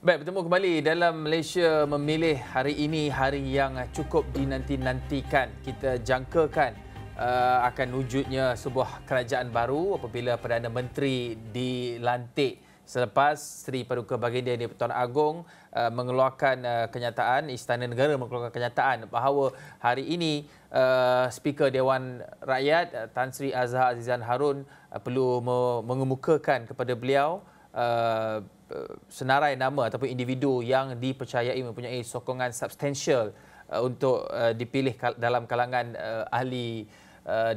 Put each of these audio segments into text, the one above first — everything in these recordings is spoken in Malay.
Baik, bertemu kembali dalam Malaysia memilih hari ini, hari yang cukup dinanti-nantikan. Kita jangkakan akan wujudnya sebuah kerajaan baru apabila Perdana Menteri dilantik selepas Seri Paduka Baginda di-Pertuan Agong mengeluarkan kenyataan, Istana Negara mengeluarkan kenyataan bahawa hari ini Speaker Dewan Rakyat Tan Sri Azhar Azizan Harun perlu mengemukakan kepada beliau senarai nama ataupun individu yang dipercayai mempunyai sokongan substansial untuk dipilih dalam kalangan ahli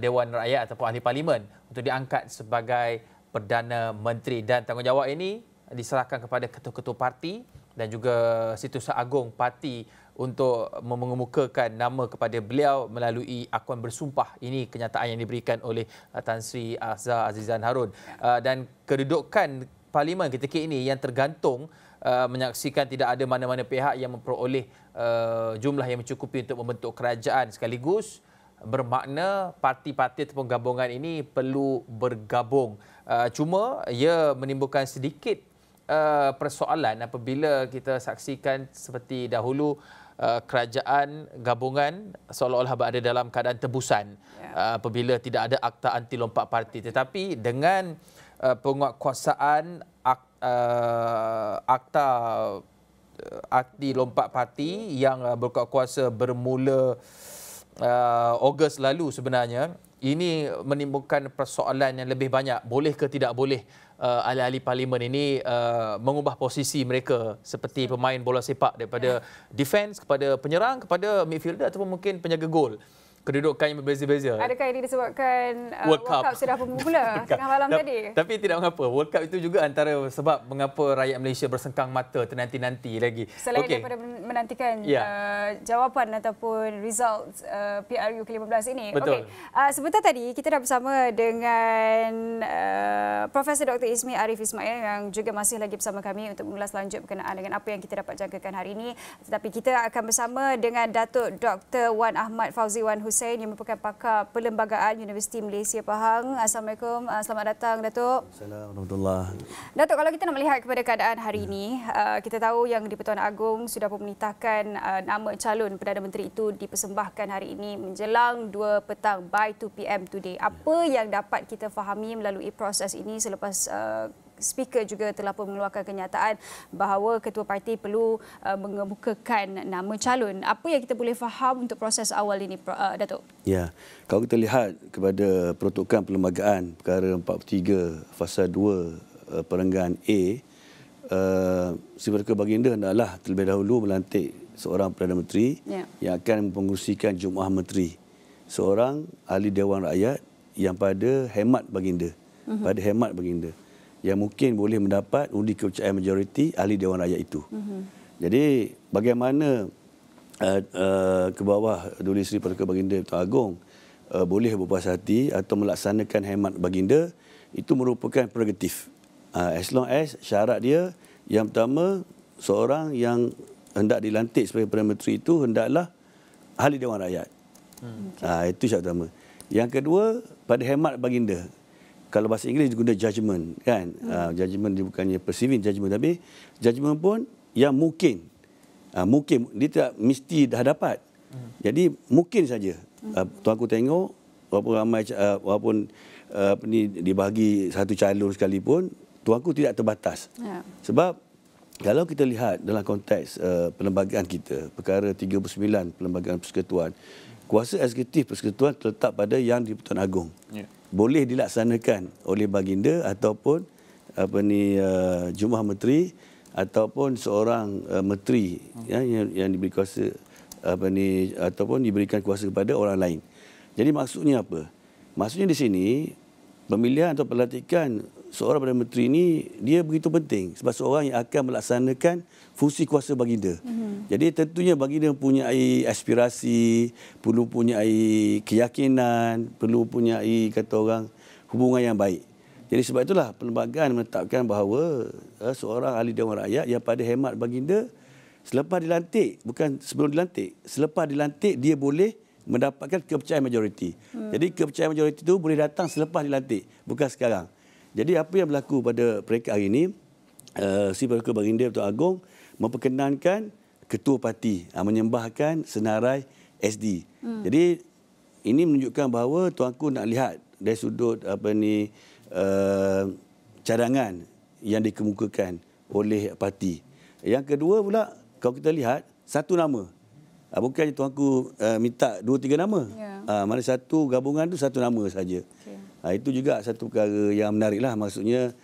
Dewan Rakyat ataupun ahli Parlimen untuk diangkat sebagai Perdana Menteri, dan tanggungjawab ini diserahkan kepada ketua-ketua parti dan juga Setiausaha Agong parti untuk mengemukakan nama kepada beliau melalui akuan bersumpah. Ini kenyataan yang diberikan oleh Tan Sri Azhar Azizan Harun, dan kedudukan Parlimen ketika ini yang tergantung menyaksikan tidak ada mana-mana pihak yang memperoleh jumlah yang mencukupi untuk membentuk kerajaan, sekaligus bermakna parti-parti ataupun gabungan ini perlu bergabung. Cuma ia menimbulkan sedikit persoalan apabila kita saksikan seperti dahulu kerajaan gabungan seolah-olah berada dalam keadaan tebusan apabila tidak ada akta anti lompat parti. Tetapi dengan penguatkuasaan akta anti lompat parti yang berkuasa bermula Ogos lalu, sebenarnya ini menimbulkan persoalan yang lebih banyak. Boleh ke tidak boleh ahli-ahli parlimen ini mengubah posisi mereka seperti pemain bola sepak daripada defense kepada penyerang kepada midfielder ataupun mungkin penjaga gol. Kedudukan yang berbeza-beza. Adakah ini disebabkan World Cup sudah bermula tengah malam tadi? Tapi tidak mengapa. World Cup itu juga antara sebab mengapa rakyat Malaysia bersengkang mata ternanti-nanti lagi. Selain daripada menantikan jawapan ataupun result PRU ke-15 ini. Betul. Sebentar tadi kita dah bersama dengan Profesor Dr. Ismi Arif Ismail yang juga masih lagi bersama kami untuk mengulas lanjut berkenaan dengan apa yang kita dapat jangkakan hari ini. Tetapi kita akan bersama dengan Datuk Dr. Wan Ahmad Fauzi Wan Hussein yang merupakan pakar perlembagaan Universiti Malaysia Pahang. Assalamualaikum, selamat datang Datuk. Assalamualaikum warahmatullahi. Datuk, kalau kita nak melihat kepada keadaan hari ini, kita tahu yang di-Pertuan Agong sudah memerintahkan nama calon Perdana Menteri itu dipersembahkan hari ini menjelang 2 petang by 2 PM today. Apa yang dapat kita fahami melalui proses ini selepas Speaker juga telah pun mengeluarkan kenyataan bahawa ketua parti perlu mengemukakan nama calon. Apa yang kita boleh faham untuk proses awal ini, Datuk? Ya, kalau kita lihat kepada peruntukan perlembagaan perkara 43 fasa 2 perenggan A, Seri Paduka Baginda hendaklah terlebih dahulu melantik seorang Perdana Menteri yang akan mengurusikan Jum'ah Menteri, seorang ahli Dewan Rakyat yang pada hemat Baginda, yang mungkin boleh mendapat undi kepercayaan majoriti ahli Dewan Rakyat itu. Jadi bagaimana ke bawah Duli Seri Paduka Baginda Pertuan Agong boleh berpuas hati atau melaksanakan hemat Baginda, itu merupakan prerogatif. As long as syarat dia yang pertama, seorang yang hendak dilantik sebagai Perdana Menteri itu hendaklah ahli Dewan Rakyat. Itu syarat pertama. Yang kedua, pada hemat Baginda. Kalau bahasa Inggeris guna judgement, kan? Judgement dia bukannya perceiving judgement, tapi judgement pun yang mungkin. Mungkin dia tak mesti dah dapat. Jadi mungkin saja. Tuanku tengok walaupun ramai walaupun dibagi satu calon sekalipun, tuanku tidak terbatas. Sebab kalau kita lihat dalam konteks perlembagaan kita, perkara 39 perlembagaan persekutuan, kuasa eksekutif persekutuan terletak pada yang di-Pertuan Agong. Boleh dilaksanakan oleh Baginda ataupun Jum'ah Menteri ataupun seorang menteri yang diberi kuasa ataupun diberikan kuasa kepada orang lain. Jadi maksudnya apa? Maksudnya di sini pemilihan atau pelantikan seorang Perdana Menteri ini dia begitu penting sebab seorang yang akan melaksanakan fungsi kuasa Baginda. Jadi tentunya Baginda mempunyai aspirasi, perlu mempunyai keyakinan, perlu mempunyai kata orang hubungan yang baik. Jadi sebab itulah perlembagaan menetapkan bahawa seorang ahli Dewan Rakyat yang pada hemat Baginda selepas dilantik, bukan sebelum dilantik, selepas dilantik dia boleh mendapatkan kepercayaan majoriti. Jadi kepercayaan majoriti itu boleh datang selepas dilantik, bukan sekarang. Jadi apa yang berlaku pada peringkat hari ini, Seri Paduka Baginda Pertuan Agong memperkenankan ketua parti menyembahkan senarai SD. Jadi ini menunjukkan bahawa tuanku nak lihat dari sudut cadangan yang dikemukakan oleh parti. Yang kedua pula, kalau kita lihat satu nama. Bukan tuanku minta 2-3 nama. Mana satu gabungan tu satu nama saja. Itu juga satu perkara yang menariklah. Maksudnya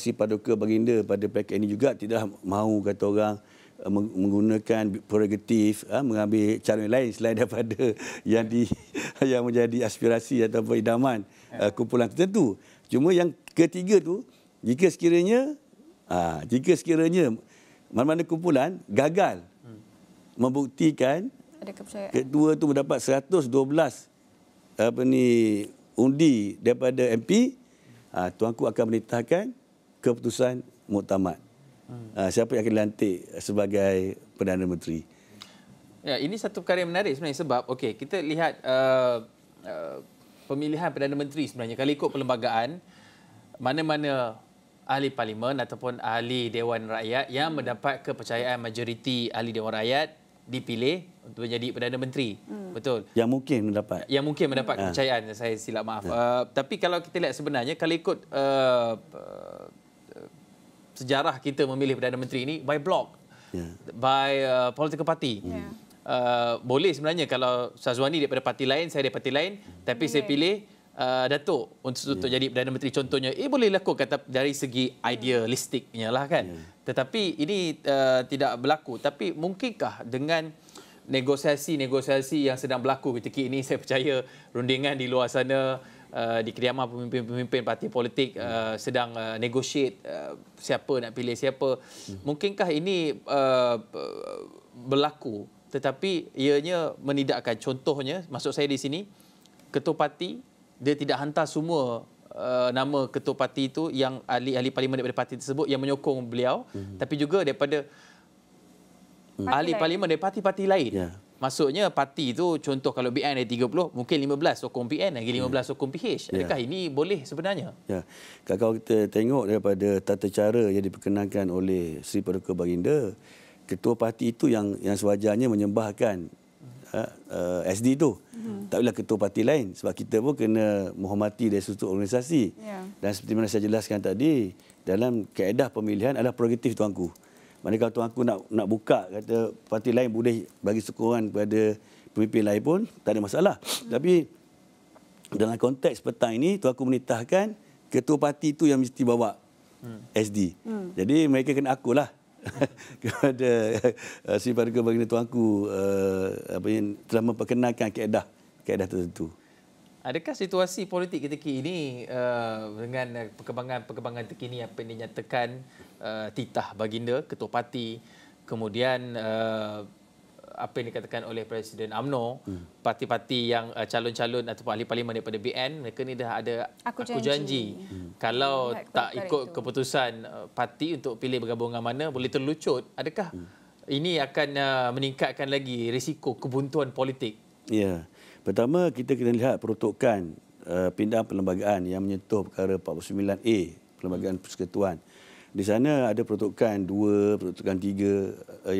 si Paduka Baginda pada paket ini juga tidak mahu kata orang menggunakan prerogatif mengambil calon lain selain daripada yang menjadi aspirasi ataupun idaman kumpulan tertentu. Cuma yang ketiga tu jika sekiranya mana-mana kumpulan gagal membuktikan ketua tu mendapat 112 undi daripada MP, tuanku akan menitahkan keputusan muktamad. Siapa yang akan dilantik sebagai Perdana Menteri. Ya, ini satu perkara yang menarik sebenarnya sebab kita lihat pemilihan Perdana Menteri sebenarnya kalau ikut perlembagaan, mana-mana ahli parlimen ataupun ahli Dewan Rakyat yang mendapat kepercayaan majoriti ahli Dewan Rakyat dipilih untuk menjadi Perdana Menteri. Betul. Yang mungkin mendapat. Yang mungkin mendapat kepercayaan. Saya silap maaf. Tapi kalau kita lihat sebenarnya kalau ikut sejarah kita memilih Perdana Menteri ini by block. By political party. Boleh sebenarnya kalau Syazwani daripada parti lain, saya daripada parti lain, tapi saya pilih Datuk untuk jadi Perdana Menteri contohnya. Boleh lakukan dari segi idealistiknya lah kan. Tetapi ini tidak berlaku. Tapi mungkinkah dengan negosiasi-negosiasi yang sedang berlaku ketika ini, saya percaya rundingan di luar sana di kediaman pemimpin-pemimpin parti politik sedang negotiate siapa nak pilih siapa. Mungkinkah ini berlaku tetapi ianya menidakkan, contohnya maksud saya di sini ketua parti dia tidak hantar semua nama ketua parti itu yang ahli-ahli parlimen daripada parti tersebut yang menyokong beliau, tapi juga daripada ahli parlimen dari parti-parti lain. Maksudnya parti itu contoh kalau BN ada 30, mungkin 15 sokong BN, lagi 15 sokong PH. Adakah ini boleh sebenarnya? Kalau kita tengok daripada tata cara yang diperkenankan oleh Sri Paduka Baginda, ketua parti itu yang sewajarnya menyembahkan SD itu. Tak boleh ketua parti lain sebab kita pun kena menghormati dari sudut organisasi. Dan seperti mana saya jelaskan tadi, dalam kaedah pemilihan adalah prerogatif tuanku. Maknanya kalau tuanku nak buka kata parti lain boleh bagi sokongan kepada pemimpin lain pun tak ada masalah. Tapi dalam konteks petang ini tuanku menitahkan ketua parti itu yang mesti bawa SD. Jadi mereka kena akulah kepada Sri Paduka Baginda tuanku telah memperkenalkan kaedah tertentu. Adakah situasi politik ketika ini dengan perkembangan terkini apa yang dinyatakan titah Baginda ketua parti, kemudian apa yang dikatakan oleh Presiden UMNO, parti-parti yang calon-calon ataupun ahli parlimen daripada BN, mereka ni dah ada aku janji. Kalau tak ikut keputusan parti untuk pilih bergabung dengan mana, boleh terlucut. Adakah ini akan meningkatkan lagi risiko kebuntuan politik? Ya. Pertama, kita kena lihat peruntukan pindahan perlembagaan yang menyentuh perkara 49A, Perlembagaan Persekutuan. Di sana ada peruntukan 2, peruntukan 3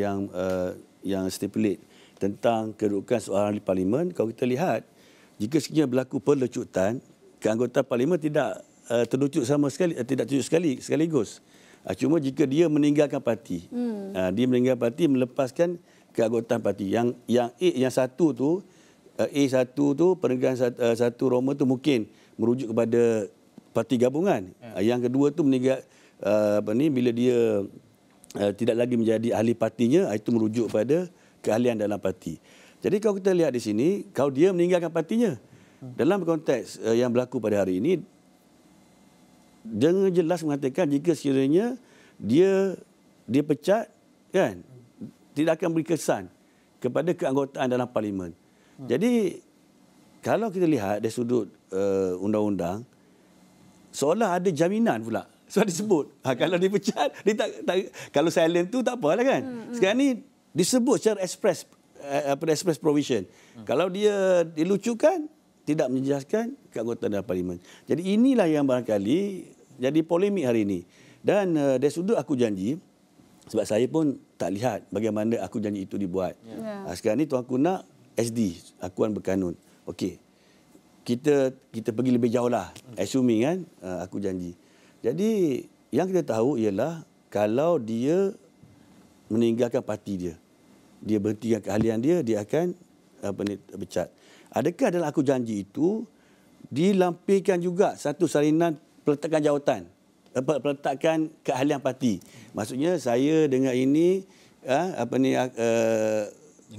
yang stipulate tentang kedudukan seorang ahli parlimen. Kalau kita lihat, jika sekiranya berlaku pelecutan, keanggotaan parlimen tidak terlucut sama sekali, tidak terlucut sekaligus. Cuma jika dia meninggalkan parti, dia meninggalkan parti melepaskan keanggotaan parti. Yang satu tu, A1 tu, penegahan 1 Roma tu mungkin merujuk kepada parti gabungan. Yang kedua tu bila dia tidak lagi menjadi ahli partinya, itu merujuk pada keahlian dalam parti. Jadi kalau kita lihat di sini, kalau dia meninggalkan partinya, dalam konteks yang berlaku pada hari ini, dengan jelas mengatakan jika sekiranya dia pecat, kan, tidak akan beri kesan kepada keanggotaan dalam parlimen. Jadi kalau kita lihat dari sudut undang-undang, seolah ada jaminan pula. Sebab disebut. Kalau dipecat, kalau silent tu tak apalah kan. Sekarang ni disebut secara express provision. Kalau dia dilucukan, tidak menjelaskan keanggotaan dalam parlimen. Jadi inilah yang barangkali jadi polemik hari ini. Dan dari sudut aku janji, Sebab saya pun tak lihat bagaimana aku janji itu dibuat. Sekarang ni tuanku nak SD, akuan berkanun. Okey. Kita pergi lebih jauh lah. Assuming kan aku janji. Jadi yang kita tahu ialah kalau dia meninggalkan parti dia, dia berhentikan keahlian dia, dia akan pecat. Adakah dalam aku janji itu dilampirkan juga satu salinan peletakan jawatan, peletakan keahlian parti? Maksudnya saya dengan ini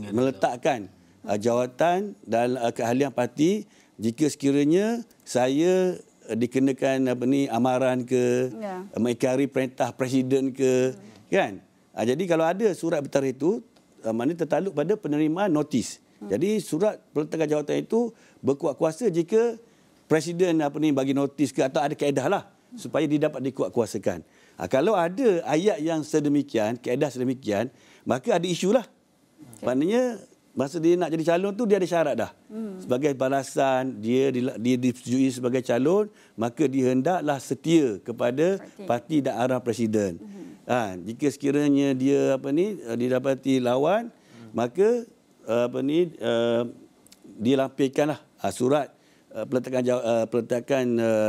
meletakkan jawatan dan keahlian parti jika sekiranya saya dikenakan amaran ke, mengingkari perintah presiden ke, kan? Jadi kalau ada surat bertarikh itu, maknanya tertakluk pada penerimaan notis. Jadi surat peletakan jawatan itu berkuat kuasa jika presiden bagi notis ke, atau ada kaedah lah supaya dia dapat dikuat kuasakan. Kalau ada ayat yang sedemikian, kaedah sedemikian, maka ada isu lah. Maknanya masa dia nak jadi calon tu dia ada syarat dah. Sebagai balasan dia disetujui sebagai calon, maka dia hendaklah setia kepada parti dan arah presiden. Jika sekiranya dia didapati lawan, maka dia lampirkanlah surat peletakan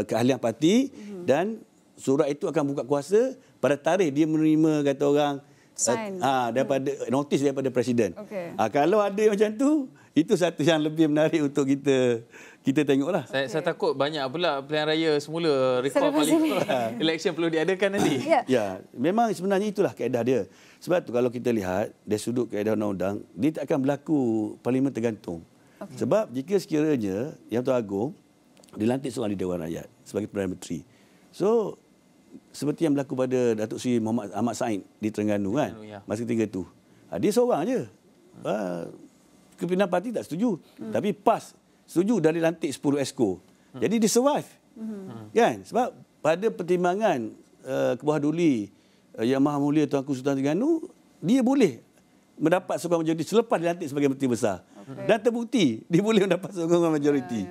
keahlian parti, dan surat itu akan buka kuasa pada tarikh dia menerima, kata orang, daripada notis daripada presiden. Kalau ada macam tu, itu satu yang lebih menarik untuk kita tengoklah. Saya takut banyak pula pilihan raya semula, recall parlimen, election perlu diadakan nanti. Ya, memang sebenarnya itulah kaedah dia. Sebab tu kalau kita lihat dari sudut kaedah undang-undang, dia tak akan berlaku parlimen tergantung. Sebab jika sekiranya Yang Tuan Agong dilantik seorang di Dewan Rakyat sebagai Perdana Menteri, so seperti yang berlaku pada Datuk Seri Muhammad Ahmad Said di Terengganu kan, masa ketika itu, dia seorang je. Kepimpinan parti tak setuju, tapi PAS setuju dan dilantik 10 exco. Jadi dia survive. Kan? Sebab pada pertimbangan Kebuah Duli Yang Maha Mulia Tuanku Sultan Terengganu, dia boleh mendapat sokongan majoriti selepas dilantik sebagai Menteri Besar. Dan terbukti dia boleh mendapat sokongan majoriti.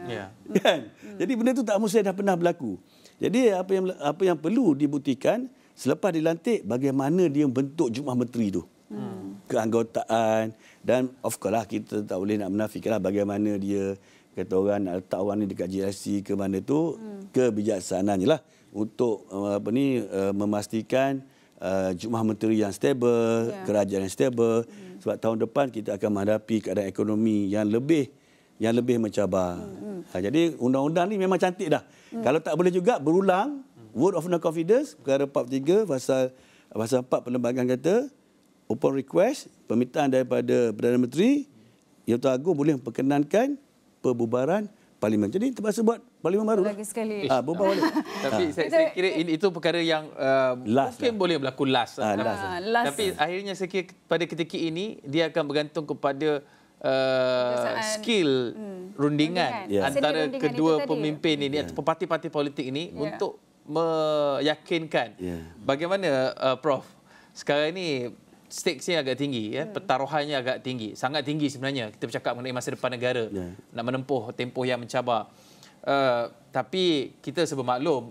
Kan? Jadi benda itu tak mesti dah pernah berlaku. Jadi apa yang perlu dibuktikan selepas dilantik, bagaimana dia membentuk Jumlah Menteri itu. Keanggotaan, dan of course lah kita tak boleh nak menafikanlah bagaimana dia, kata orang, nak letak orang ni dekat GRC ke mana tu, kebijaksanaannya lah untuk memastikan Jumlah Menteri yang stable, kerajaan yang stable. Sebab tahun depan kita akan menghadapi keadaan ekonomi yang lebih mencabar. Jadi undang-undang ni memang cantik dah. Kalau tak boleh juga berulang, vote of no confidence, perkara 43 pasal 4 perlembagaan kata, upon request, permintaan daripada Perdana Menteri, Yang Tuan Agong boleh memperkenankan perbubaran parlimen. Jadi terpaksa buat parlimen baru. Lagi sekali. Bubar balik. Tapi saya kira itu perkara yang mungkin boleh berlaku last. Tapi akhirnya saya kira pada ketika ini dia akan bergantung kepada skill rundingan antara kedua pemimpin ini atau parti-parti politik ini untuk meyakinkan. Bagaimana Prof? Sekarang ini stakesnya agak tinggi, pertaruhannya agak tinggi, sangat tinggi sebenarnya. Kita bercakap mengenai masa depan negara, nak menempuh tempoh yang mencabar. Tapi kita bermaklum,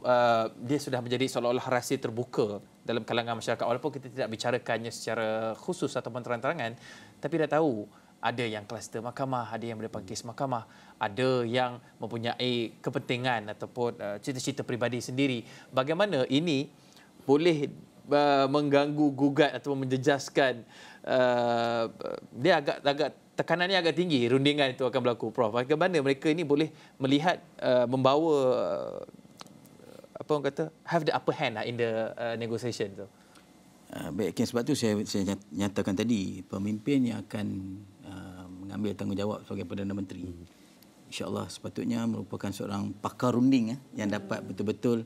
dia sudah menjadi seolah-olah rahsia terbuka dalam kalangan masyarakat. Walaupun kita tidak bicarakannya secara khusus ataupun terang-terangan, tapi dah tahu ada yang kluster mahkamah, ada yang berdepan kes mahkamah, ada yang mempunyai kepentingan ataupun cita-cita peribadi sendiri. Bagaimana ini boleh mengganggu, gugat atau menjejaskan, dia agak tekanannya agak tinggi, rundingan itu akan berlaku, Prof. Bagaimana mereka ini boleh melihat, membawa, apa orang kata, have the upper hand in the negotiation tu? Baik, sebab tu saya nyatakan tadi, pemimpin yang akan mengambil tanggungjawab sebagai Perdana Menteri, insya-Allah sepatutnya merupakan seorang pakar runding yang dapat betul-betul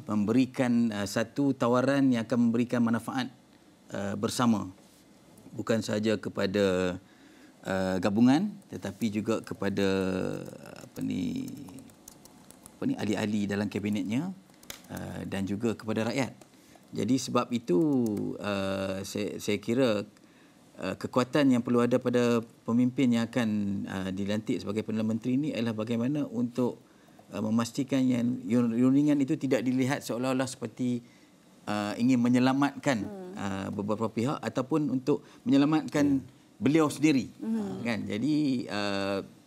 memberikan satu tawaran yang akan memberikan manfaat bersama, bukan sahaja kepada gabungan tetapi juga kepada ahli-ahli dalam kabinetnya dan juga kepada rakyat. Jadi sebab itu saya kira kekuatan yang perlu ada pada pemimpin yang akan dilantik sebagai Perdana Menteri ini adalah bagaimana untuk memastikan yang rundingan itu tidak dilihat seolah-olah seperti ingin menyelamatkan beberapa pihak ataupun untuk menyelamatkan beliau sendiri. Kan? Jadi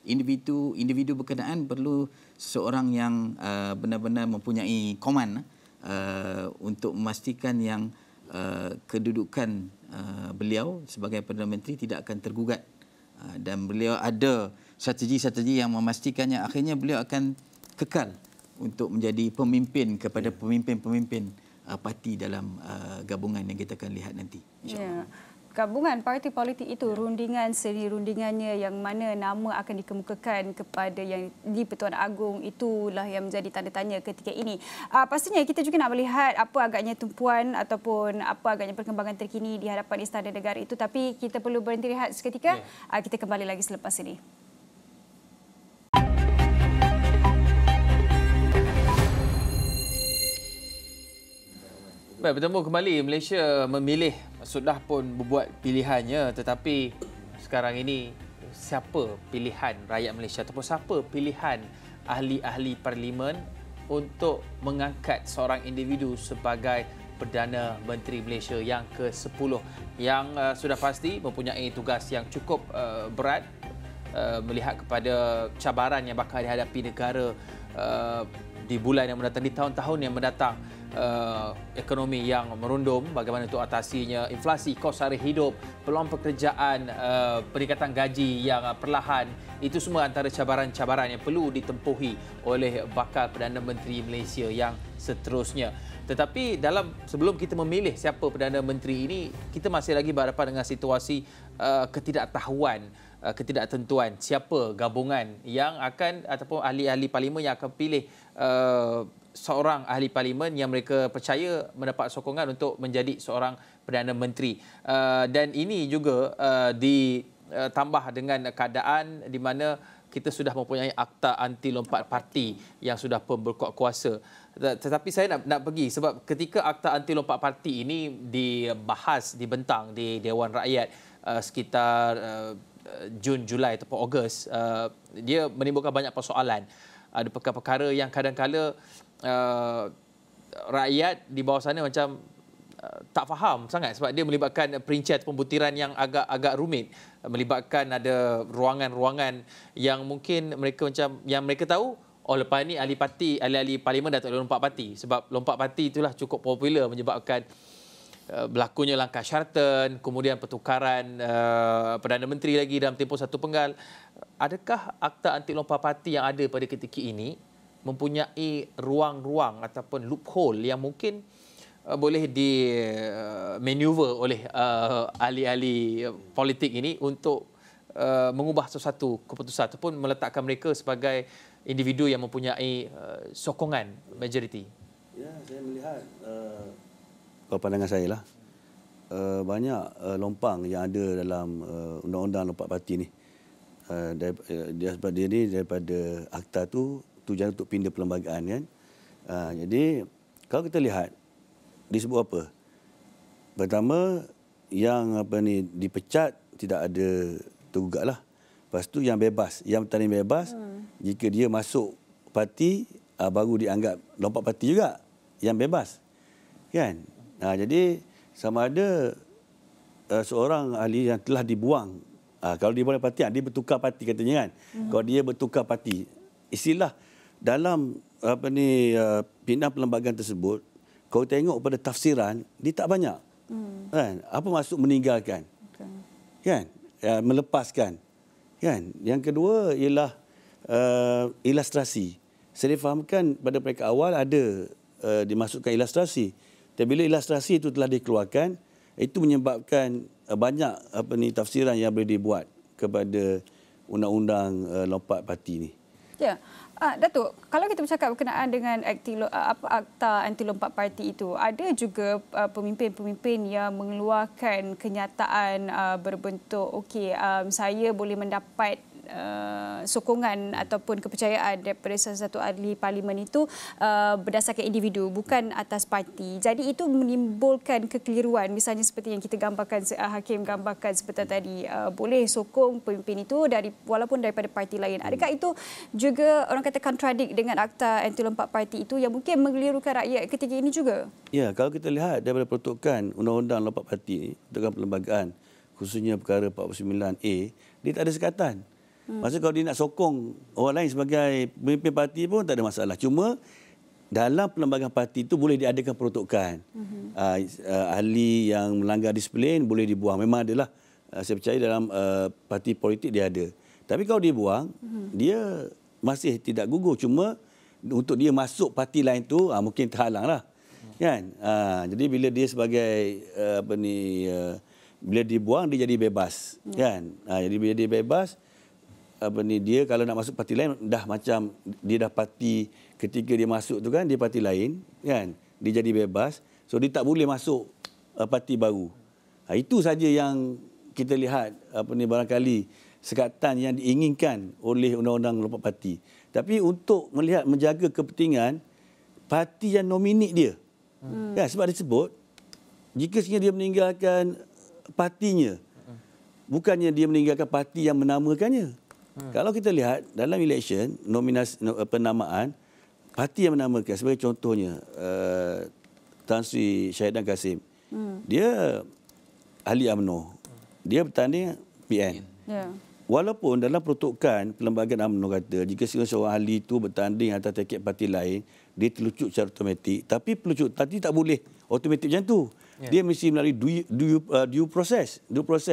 individu berkenaan perlu seseorang yang benar-benar mempunyai koman untuk memastikan yang kedudukan beliau sebagai Perdana Menteri tidak akan tergugat. Dan beliau ada strategi-strategi yang memastikannya akhirnya beliau akan kekal untuk menjadi pemimpin kepada pemimpin-pemimpin parti dalam gabungan yang kita akan lihat nanti. Ya. Gabungan parti politik itu, rundingan seni rundingannya yang mana nama akan dikemukakan kepada yang di-Pertuan Agong, itulah yang menjadi tanda tanya ketika ini. Pastinya kita juga nak melihat apa agaknya tumpuan ataupun apa agaknya perkembangan terkini di hadapan Istana Negara itu. Tapi kita perlu berhenti rehat seketika. Kita kembali lagi selepas ini. Baik, bertemu kembali. Malaysia memilih, sudah pun berbuat pilihannya, tetapi sekarang ini siapa pilihan rakyat Malaysia ataupun siapa pilihan ahli-ahli parlimen untuk mengangkat seorang individu sebagai Perdana Menteri Malaysia yang ke-10 yang sudah pasti mempunyai tugas yang cukup berat melihat kepada cabaran yang bakal dihadapi negara di bulan yang mendatang, di tahun-tahun yang mendatang. Ekonomi yang merundum, bagaimana untuk atasinya, inflasi, kos sara hidup, peluang pekerjaan, peningkatan gaji yang perlahan, itu semua antara cabaran-cabaran yang perlu ditempuhi oleh bakal Perdana Menteri Malaysia yang seterusnya. Tetapi sebelum kita memilih siapa Perdana Menteri ini, kita masih lagi berhadapan dengan situasi ketidaktahuan, ketidaktentuan siapa gabungan yang akan ataupun ahli-ahli parlimen yang akan pilih seorang ahli parlimen yang mereka percaya mendapat sokongan untuk menjadi seorang Perdana Menteri. Dan ini juga ditambah dengan keadaan di mana kita sudah mempunyai akta anti lompat parti yang sudah pun berkuat kuasa. Tetapi saya nak pergi sebab ketika akta anti lompat parti ini dibahas, dibentang di Dewan Rakyat sekitar Jun, Julai ataupun Ogos, dia menimbulkan banyak persoalan. Ada perkara-perkara yang kadang-kala rakyat di bawah sana macam tak faham sangat sebab dia melibatkan perincian ataupun butiran yang agak rumit, melibatkan ada ruangan-ruangan yang mungkin mereka tahu lepas ni ahli-ahli parlimen dah tak boleh lompat parti sebab lompat parti itulah cukup popular menyebabkan berlakunya langkah syaratan, kemudian pertukaran Perdana Menteri lagi dalam tempoh satu penggal. Adakah akta anti lompat parti yang ada pada ketika ini mempunyai ruang-ruang ataupun loophole yang mungkin boleh di-maneuver oleh ahli-ahli politik ini untuk mengubah sesuatu keputusan ataupun meletakkan mereka sebagai individu yang mempunyai sokongan majoriti? Ya, saya melihat pandangan saya lah, banyak lompang yang ada dalam undang-undang lompat parti ni. Sebab dia ni daripada akta tu tujuan untuk pindah perlembagaan kan. Jadi kalau kita lihat disebut apa? Pertama yang dipecat tidak ada tergugat lah. Lepas tu yang bebas, yang bertanding bebas jika dia masuk parti baru dianggap lompat parti juga yang bebas. Kan? Jadi sama ada seorang ahli yang telah dibuang, kalau dia boleh parti, dia bertukar parti katanya kan. Kalau dia bertukar parti, istilah dalam pindah perlembagaan tersebut, kalau tengok pada tafsiran, dia tak banyak. Kan? Apa maksud meninggalkan? Kan? Melepaskan. Kan? Yang kedua ialah ilustrasi. Saya difahamkan pada peringkat awal ada dimasukkan ilustrasi. Dan bila ilustrasi itu telah dikeluarkan, itu menyebabkan banyak tafsiran yang boleh dibuat kepada undang-undang lompat parti ni. Ya, Datuk, kalau kita bercakap berkenaan dengan akta anti lompat parti itu, ada juga pemimpin-pemimpin yang mengeluarkan kenyataan berbentuk saya boleh mendapat sokongan ataupun kepercayaan daripada salah satu ahli parlimen itu berdasarkan individu, bukan atas parti. Jadi itu menimbulkan kekeliruan, misalnya seperti yang kita gambarkan, Hakim gambarkan seperti tadi, boleh sokong pemimpin itu walaupun daripada parti lain. Adakah itu juga orang kata kontradik dengan Akta Anti-Lompat Parti itu yang mungkin mengelirukan rakyat ketika ini juga? Ya, kalau kita lihat daripada peruntukan Undang-Undang Lompat Parti ini, peruntukan perlembagaan, khususnya perkara 49A, dia tak ada sekatan. Maksudnya kalau dia nak sokong orang lain sebagai pemimpin parti pun tak ada masalah. Cuma dalam perlembagaan parti itu boleh diadakan peruntukan. Ahli yang melanggar disiplin boleh dibuang. Memang adalah, saya percaya dalam parti politik dia ada. Tapi kalau dia buang, dia masih tidak gugur. Cuma untuk dia masuk parti lain tu mungkin terhalang lah. Kan? Jadi bila dia sebagai bila dibuang dia jadi bebas. Kan? Jadi bila dia bebas, dia kalau nak masuk parti lain dah macam dia dah parti ketika dia masuk tu kan, dia parti lain kan, dia jadi bebas, so dia tak boleh masuk parti baru. Itu saja yang kita lihat barangkali sekatan yang diinginkan oleh Undang-Undang Lompat Parti. Tapi untuk melihat menjaga kepentingan parti yang nominate dia. Kan, sebab disebut jika sekiranya dia meninggalkan partinya, bukannya dia meninggalkan parti yang menamakannya. Kalau kita lihat dalam election, nominasi penamaan, parti yang menamakan, sebagai contohnya Tan Sri Syahidan Kasim, dia ahli UMNO, dia bertanding PN. Walaupun dalam peruntukan perlembagaan UMNO kata jika seorang ahli itu bertanding atas tiket parti lain, dia terlucut secara automatik. Tapi pelucut tadi tak boleh automatik macam tu. Dia mesti melalui due process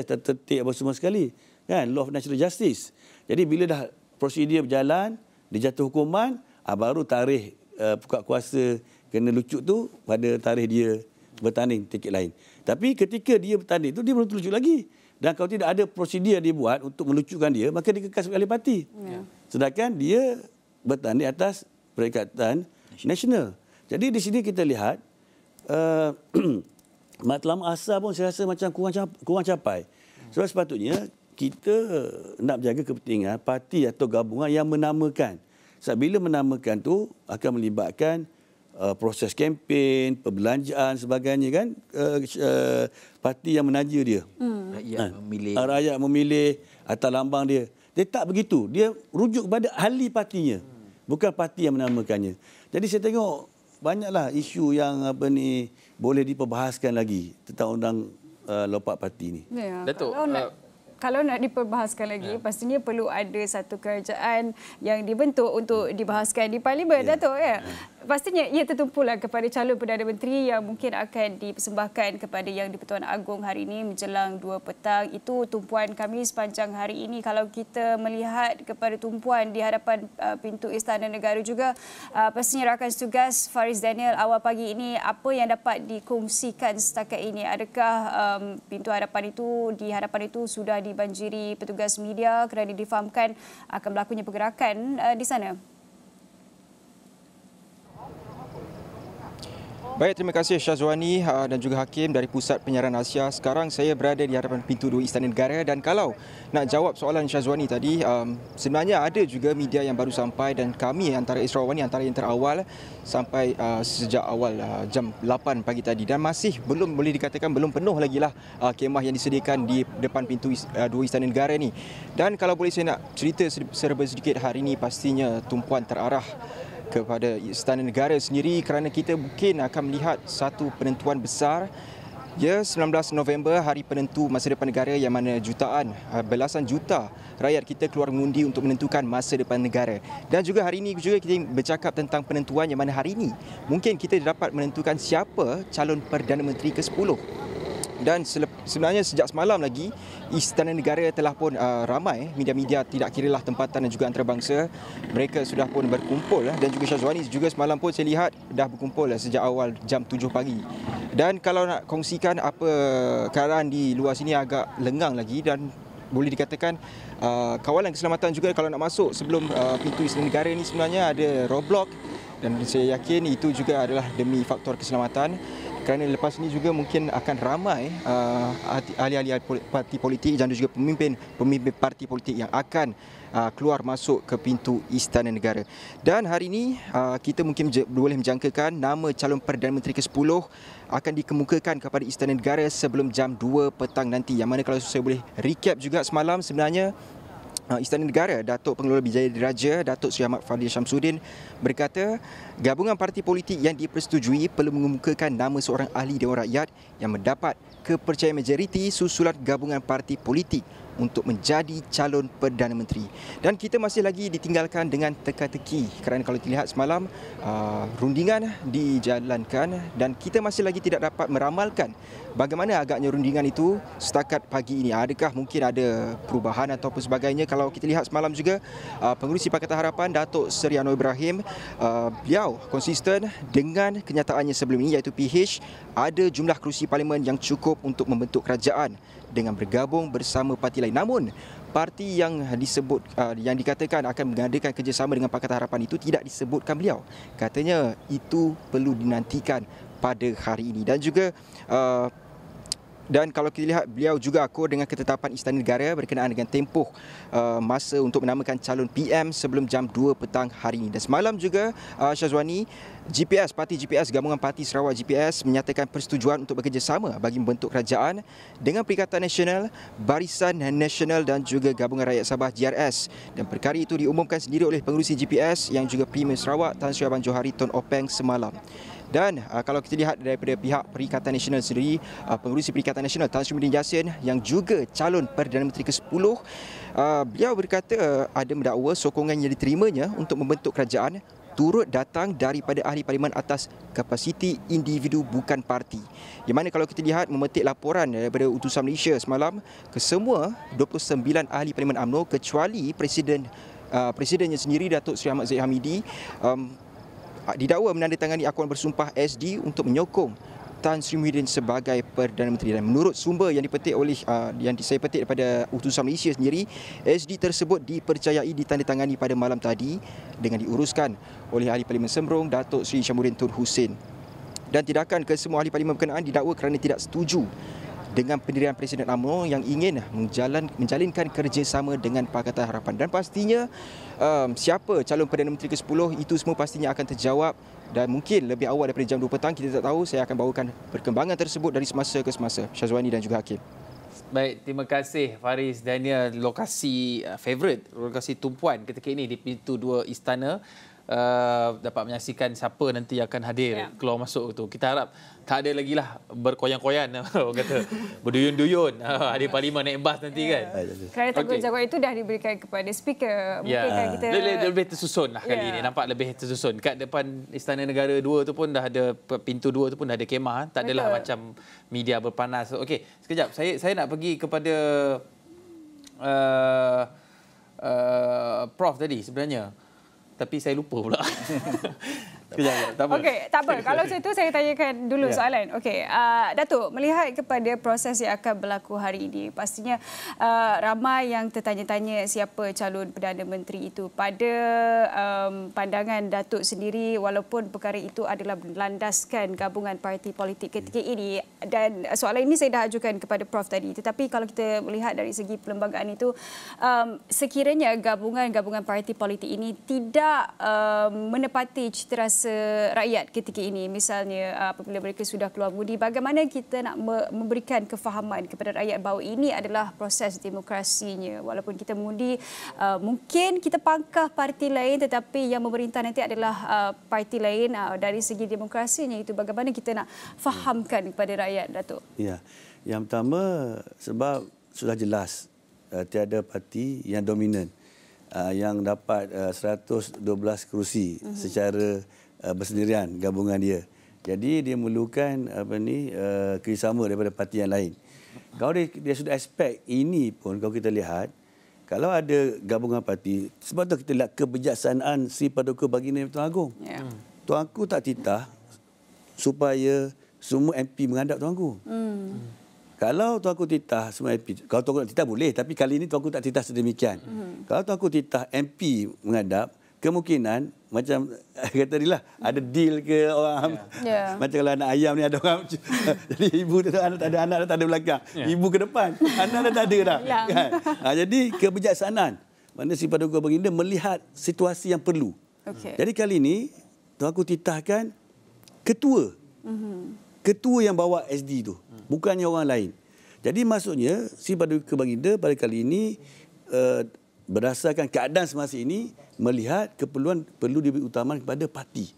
tertib apa semua sekali. Kan? Law of Natural Justice. Jadi bila dah prosedur berjalan, dia jatuh hukuman, baru tarikh pokok kuasa kena lucut tu pada tarikh dia bertanding tiket lain. Tapi ketika dia bertanding tu, dia belum terlucut lagi. Dan kalau tidak ada prosedur yang dia buat untuk melucutkan dia, maka dia kekal sebagai ahli parti. Sedangkan dia bertanding atas perikatan nasional. Jadi di sini kita lihat matlamat asal pun saya rasa macam kurang capai. Sebab sepatutnya kita nak menjaga kepentingan parti atau gabungan yang menamakan. Sebab bila menamakan tu akan melibatkan proses kempen, perbelanjaan sebagainya kan, parti yang menaja dia. Rakyat memilih atas lambang dia. Dia tak begitu. Dia rujuk kepada ahli partinya, bukan parti yang menamakannya. Jadi saya tengok banyaklah isu yang boleh diperbahaskan lagi tentang undang lompat parti ni. Ya, kalau nak diperbahaskan lagi, pastinya perlu ada satu kerajaan yang dibentuk untuk dibahaskan di Parlimen, Datuk. Ya. Pastinya ia tertumpulah kepada calon Perdana Menteri yang mungkin akan dipersembahkan kepada Yang di-Pertuan Agong hari ini menjelang 2 petang. Itu tumpuan kami sepanjang hari ini. Kalau kita melihat kepada tumpuan di hadapan pintu Istana Negara juga, pastinya rakan setugas Faris Daniel awal pagi ini, apa yang dapat dikongsikan setakat ini? Adakah pintu hadapan itu sudah dibanjiri petugas media kerana difahamkan akan berlakunya pergerakan di sana? Baik, terima kasih Syazwani dan juga Hakim dari Pusat Penyiaran Asia. Sekarang saya berada di hadapan pintu 2 Istana Negara dan kalau nak jawab soalan Syazwani tadi, sebenarnya ada juga media yang baru sampai dan kami antara Israwani antara yang terawal sampai sejak awal jam 8 pagi tadi dan masih belum boleh dikatakan belum penuh lagi lah kemah yang disediakan di depan pintu 2 Istana Negara ni. Dan kalau boleh saya nak cerita serba sedikit hari ini, pastinya tumpuan terarah kepada Istana Negara sendiri kerana kita mungkin akan melihat satu penentuan besar. Ya, 19 November hari penentu masa depan negara yang mana jutaan, belasan juta rakyat kita keluar mengundi untuk menentukan masa depan negara. Dan juga hari ini juga kita bercakap tentang penentuan yang mana hari ini mungkin kita dapat menentukan siapa calon Perdana Menteri ke-10. Dan sebenarnya sejak semalam lagi Istana Negara telah pun ramai media-media tidak kiralah tempatan dan juga antarabangsa, mereka sudah pun berkumpul dan juga Syazwani juga semalam pun saya lihat dah berkumpul sejak awal jam 7 pagi. Dan kalau nak kongsikan apa keadaan di luar sini agak lengang lagi dan boleh dikatakan kawalan keselamatan juga kalau nak masuk sebelum pintu Istana Negara ini sebenarnya ada roadblock dan saya yakin itu juga adalah demi faktor keselamatan. kerana lepas ini juga mungkin akan ramai ahli-ahli parti politik dan juga pemimpin parti politik yang akan keluar masuk ke pintu Istana Negara. Dan hari ini kita mungkin boleh menjangkakan nama calon Perdana Menteri ke-10 akan dikemukakan kepada Istana Negara sebelum jam 2 petang nanti. Yang mana kalau saya boleh recap juga semalam, sebenarnya Istana Negara, Datuk Pengelola Bijaya Diraja, Datuk Seri Ahmad Fadil Syamsuddin berkata gabungan parti politik yang dipersetujui perlu mengemukakan nama seorang ahli Dewan Rakyat yang mendapat kepercayaan majoriti susulan gabungan parti politik untuk menjadi calon Perdana Menteri. Dan kita masih lagi ditinggalkan dengan teka-teki kerana kalau dilihat semalam rundingan dijalankan dan kita masih lagi tidak dapat meramalkan bagaimana agaknya rundingan itu setakat pagi ini. Adakah mungkin ada perubahan atau sebagainya. Kalau kita lihat semalam juga pengerusi Pakatan Harapan Datuk Seri Anwar Ibrahim, beliau konsisten dengan kenyataannya sebelum ini, iaitu PH ada jumlah kerusi parlimen yang cukup untuk membentuk kerajaan dengan bergabung bersama parti lain. Namun parti yang dikatakan akan mengadakan kerjasama dengan Pakatan Harapan itu tidak disebutkan beliau. Katanya itu perlu dinantikan pada hari ini. Dan kalau kita lihat, beliau juga akur dengan ketetapan Istana Negara berkenaan dengan tempoh masa untuk menamakan calon PM sebelum jam 2 petang hari ini. Dan semalam juga Syazwani, GPS, Parti GPS, Gabungan Parti Sarawak GPS menyatakan persetujuan untuk bekerjasama bagi membentuk kerajaan dengan Perikatan Nasional, Barisan Nasional dan juga Gabungan Rakyat Sabah GRS. Dan perkara itu diumumkan sendiri oleh pengerusi GPS yang juga Premier Sarawak Tan Sri Abang Johari Tun Openg semalam. Dan kalau kita lihat daripada pihak Perikatan Nasional sendiri, pengerusi Perikatan Nasional Tan Sri Muhyiddin Yassin yang juga calon Perdana Menteri ke-10, beliau berkata ada mendakwa sokongan yang diterimanya untuk membentuk kerajaan turut datang daripada ahli parlimen atas kapasiti individu bukan parti. Di mana kalau kita lihat memetik laporan daripada utusan Malaysia semalam, kesemua 29 ahli parlimen UMNO kecuali presidennya sendiri Datuk Seri Ahmad Zahid Hamidi didakwa menandatangani akuan bersumpah SD untuk menyokong Tan Sri Muhyiddin sebagai Perdana Menteri. Dan menurut sumber yang dipetik yang saya petik daripada utusan Malaysia sendiri, SD tersebut dipercayai ditandatangani pada malam tadi dengan diuruskan oleh ahli parlimen Sembrong Datuk Seri Syamuddin Tun Hussein. Dan tindakan kesemua ahli parlimen berkenaan didakwa kerana tidak setuju dengan pendirian Presiden UMNO yang ingin menjalinkan kerjasama dengan Pakatan Harapan. Dan pastinya siapa calon Perdana Menteri ke-10 itu semua pastinya akan terjawab dan mungkin lebih awal daripada jam 2 petang, kita tak tahu. Saya akan bawakan perkembangan tersebut dari semasa ke semasa. Syazwani dan juga Hakim. Baik, terima kasih Faris Daniel. Lokasi favourite, lokasi tumpuan ketika ini di pintu 2 Istana. Dapat menyaksikan siapa nanti akan hadir keluar masuk tu. Kita harap tak ada lagi lah berkoyan-koyan orang kata berduyun-duyun ahli parlimen naik bas nanti kan. Kerana tanggungjawab itu dah diberikan kepada speaker. Mungkin kan kita lebih tersusun lah kali ini. Nampak lebih tersusun. Kat depan Istana Negara 2 tu pun dah ada, pintu 2 tu pun dah ada kemah. Tak adalah macam media berpanas. Okey, sekejap. Saya nak pergi kepada Prof tadi sebenarnya. Tapi saya lupa pula. Okey, tak apa. Kalau macam tu saya tanyakan dulu soalan. Okey, Datuk, melihat kepada proses yang akan berlaku hari ini, pastinya ramai yang tertanya-tanya siapa calon Perdana Menteri itu. Pada pandangan Datuk sendiri, walaupun perkara itu adalah berlandaskan gabungan parti politik ketika ini, dan soalan ini saya dah ajukan kepada Prof tadi, tetapi kalau kita melihat dari segi perlembagaan itu, sekiranya gabungan parti politik ini tidak menepati cita rasa rakyat ketika ini, misalnya apabila mereka sudah keluar mengundi, bagaimana kita nak memberikan kefahaman kepada rakyat bahawa ini adalah proses demokrasinya. Walaupun kita mengundi, mungkin kita pangkah parti lain, tetapi yang memerintah nanti adalah parti lain. Dari segi demokrasinya itu, bagaimana kita nak fahamkan kepada rakyat, Datuk? Ya, yang pertama sebab sudah jelas tiada parti yang dominan yang dapat 112 kerusi secara bersendirian gabungan dia. Jadi dia memerlukan kerjasama daripada parti yang lain. Kalau dia sudah aspek ini pun, kalau kita lihat, kalau ada gabungan parti, sebab tu kita lihat kebijaksanaan Sri Paduka Baginda Tuan Agong. Tuanku tak titah supaya semua MP menghadap Tuanku. Kalau tuanku titah semua MP, kalau tuanku nak titah boleh, tapi kali ini tuanku tak titah sedemikian. Kalau tuanku titah MP menghadap, kemungkinan macam kata tadi lah, ada deal ke orang macam kalau anak ayam ni ada orang jadi ibu tu anak tak ada, anak tak ada belakang, ibu ke depan, anak dah tak ada dah kan. Jadi kebijaksanaan mana si Paduka Baginda melihat situasi yang perlu. Jadi kali ini Tuanku titahkan ketua ketua yang bawa SD tu, bukannya orang lain. Jadi maksudnya si Paduka Baginda pada kali ini berdasarkan keadaan semasa ini melihat keperluan perlu diberi utamakan kepada parti.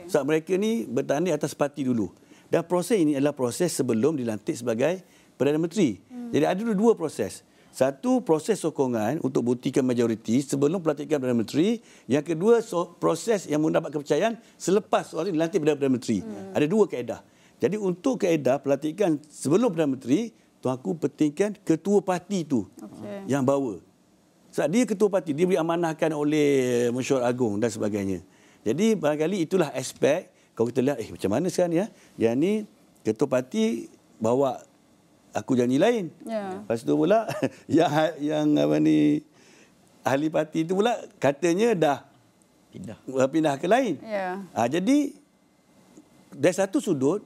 Sebab mereka ni bertanding atas parti dulu. Dan proses ini adalah proses sebelum dilantik sebagai Perdana Menteri. Jadi ada dua proses. Satu, proses sokongan untuk buktikan majoriti sebelum pelantikan Perdana Menteri. Yang kedua, proses yang mendapat kepercayaan selepas orang dilantik Perdana Menteri. Ada dua kaedah. Jadi untuk kaedah pelantikan sebelum Perdana Menteri, Tuanku pentingkan ketua parti itu yang bawa. Sebab dia ketua parti, dia diamanahkan oleh Mesyuarat Agung dan sebagainya. Jadi barangkali itulah aspek, kalau kita lihat, macam mana sekarang ya, yang ni ketua parti bawa aku janji lain. Lepas tu pula, yang apa ni, ahli parti itu pula katanya dah pindah ke lain. Jadi, dari satu sudut,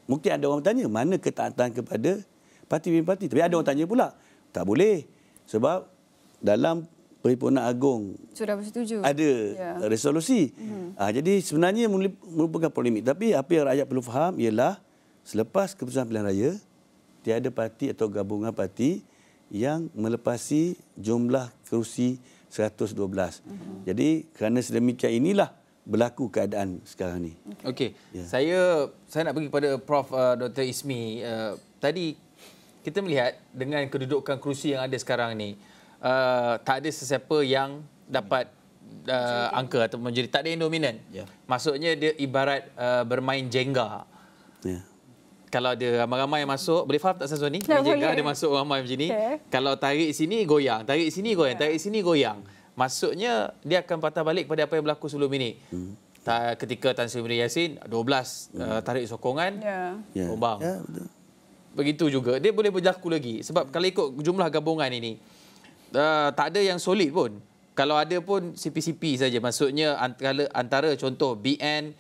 mungkin ada orang bertanya, mana ketaatan kepada parti-parti. Tapi ada orang tanya pula, tak boleh. Sebab dalam Paripurna Agung sudah bersetuju. Ada resolusi. Jadi sebenarnya merupakan polemik. Tapi apa yang rakyat perlu faham ialah selepas keputusan pilihan raya, tiada parti atau gabungan parti yang melepasi jumlah kerusi 112. Jadi kerana sedemikian inilah berlaku keadaan sekarang ni. Okey. Saya nak pergi kepada Prof Dr. Ismi. Tadi kita melihat dengan kedudukan kerusi yang ada sekarang ni, tak ada sesiapa yang dapat angka atau menjadi, tak ada yang dominan. Maksudnya dia ibarat bermain Jenga. Kalau ada ramai-ramai yang masuk, boleh faham tak Syazwani? Main Jenga ada masuk ramai macam ni. Kalau tarik sini goyang, tarik sini goyang, tarik sini goyang. Maksudnya dia akan patah balik pada apa yang berlaku sebelum ini. Ketika Tan Sri Muhyiddin Yassin 12 tarik sokongan, tumbang. Begitu juga dia boleh berlaku lagi. Sebab kalau ikut jumlah gabungan ini, tak ada yang solid pun. Kalau ada pun CP-CP saja. Maksudnya antara contoh BN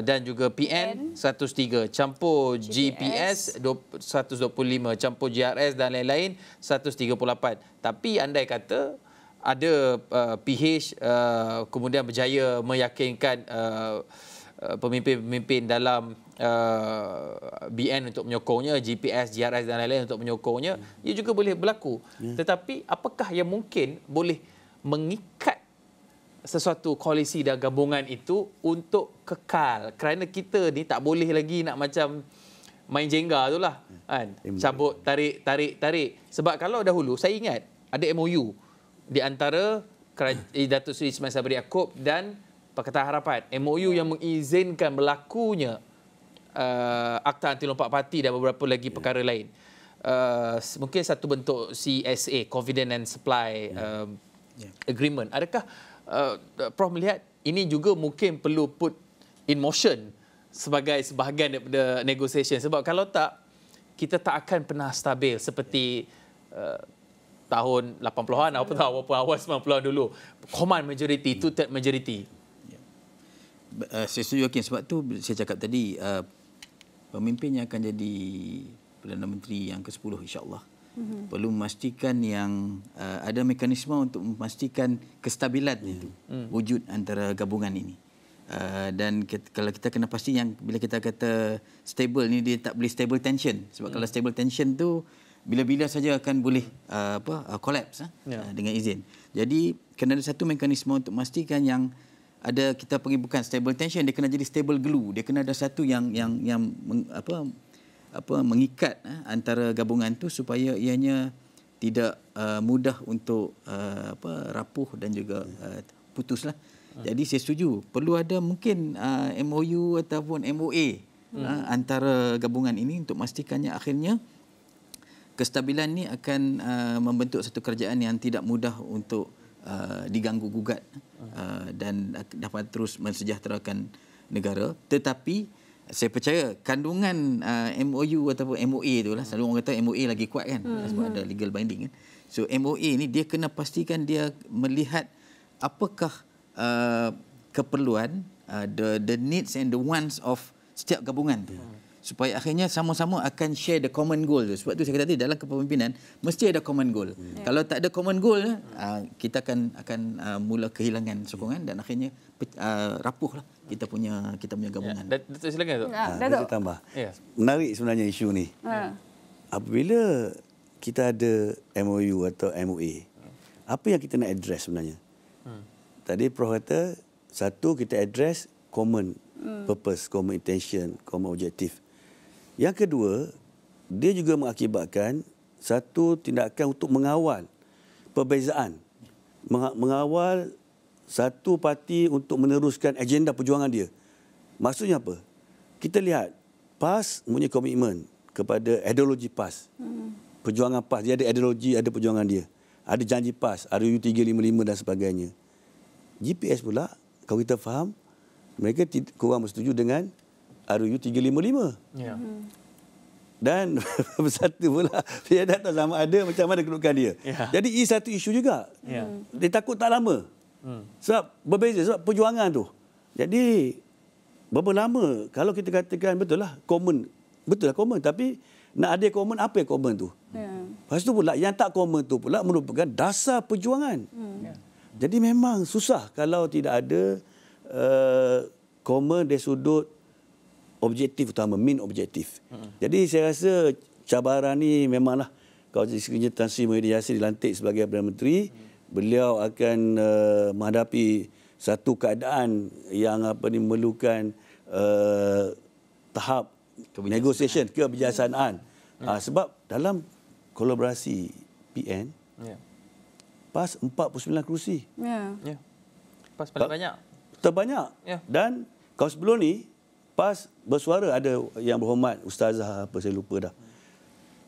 dan juga PN 103, campur GPS 125, campur GRS dan lain-lain 138. Tapi andai kata ada PH kemudian berjaya meyakinkan pemimpin-pemimpin dalam BN untuk menyokongnya, GPS, GRS dan lain-lain untuk menyokongnya, ia juga boleh berlaku. Tetapi apakah yang mungkin boleh mengikat sesuatu koalisi dan gabungan itu untuk kekal? Kerana kita ni tak boleh lagi nak macam main Jenga tu lah. Kan? Cabut, tarik. Sebab kalau dahulu, saya ingat ada MOU di antara Datuk Seri Ismail Sabri Yaakob dan Pakatan Harapan. MOU yang mengizinkan berlakunya Akta Anti Lompat Parti dan beberapa lagi perkara lain. Mungkin satu bentuk CSA, Confidence and Supply Agreement. Adakah Prof melihat ini juga mungkin perlu put in motion sebagai sebahagian daripada negotiation? Sebab kalau tak, kita tak akan pernah stabil seperti tahun 80-an ataupun awal 90-an dulu. Command majority, two-third majority. Saya setuju, Hakim. Sebab tu saya cakap tadi, pemimpin yang akan jadi Perdana Menteri yang ke-10 insya-Allah perlu memastikan yang ada mekanisme untuk memastikan kestabilan itu wujud antara gabungan ini. Dan kalau kita kena pasti yang bila kita kata stable ni, dia tak boleh stable tension. Sebab kalau stable tension tu bila-bila saja akan boleh collapse dengan izin. Jadi kena ada satu mekanisme untuk memastikan yang ada, kita panggil bukan stable tension, dia kena jadi stable glue. Dia kena ada satu yang mengikat antara gabungan tu supaya ianya tidak mudah untuk rapuh dan juga putuslah. Jadi saya setuju perlu ada mungkin MOU ataupun MOA antara gabungan ini untuk memastikannya akhirnya kestabilan ni akan membentuk satu kerajaan yang tidak mudah untuk diganggu gugat dan dapat terus mensejahterakan negara. Tetapi saya percaya kandungan MOU ataupun MOA tu lah, selalu orang kata MOA lagi kuat kan, sebab ada legal binding kan. So MOA ni dia kena pastikan dia melihat apakah keperluan, the needs and the wants of setiap gabungan tu. Supaya akhirnya sama-sama akan share the common goal tu. Sebab tu saya kata tadi dalam kepemimpinan mesti ada common goal. Kalau tak ada common goal, kita akan mula kehilangan sokongan dan akhirnya rapuhlah kita punya gabungan. Datuk silakan tu. Saya tambah. Ya. Menarik sebenarnya isu ni. Apabila kita ada MOU atau MOA, apa yang kita nak address sebenarnya? Tadi Prof kata, satu kita address common purpose, common intention, common objective. Yang kedua, dia juga mengakibatkan satu tindakan untuk mengawal perbezaan. Mengawal satu parti untuk meneruskan agenda perjuangan dia. Maksudnya apa? Kita lihat PAS punya komitmen kepada ideologi PAS. Perjuangan PAS, dia ada ideologi, ada perjuangan dia. Ada janji PAS, RU 355 dan sebagainya. GPS pula, kalau kita faham, mereka kurang bersetuju dengan RU 355. Ya. Dan bersatu pula, dia tak tahu sama ada macam mana kedudukan dia. Ya. Jadi ini satu isu juga. Ya. Dia takut tak lama. Sebab berbeza, sebab perjuangan tu. Jadi, berapa lama, kalau kita katakan betul lah common, tapi nak ada common, apa yang common tu? Lepas tu pula, yang tak common tu pula merupakan dasar perjuangan. Jadi memang susah kalau tidak ada common dari sudut objektif utama, main objektif. Jadi saya rasa cabaran ni memanglah kalau sekiranya Tan Sri Muhyiddin Yassin dilantik sebagai Perdana Menteri, beliau akan menghadapi satu keadaan yang memerlukan tahap negotiation, kebijaksanaan. Sebab dalam kolaborasi PN, PAS 49 kerusi. Ya. PAS paling banyak. Terbanyak. Ya. Dan kalau sebelum ni, PAS bersuara, ada yang berhormat, Ustazah apa saya lupa dah.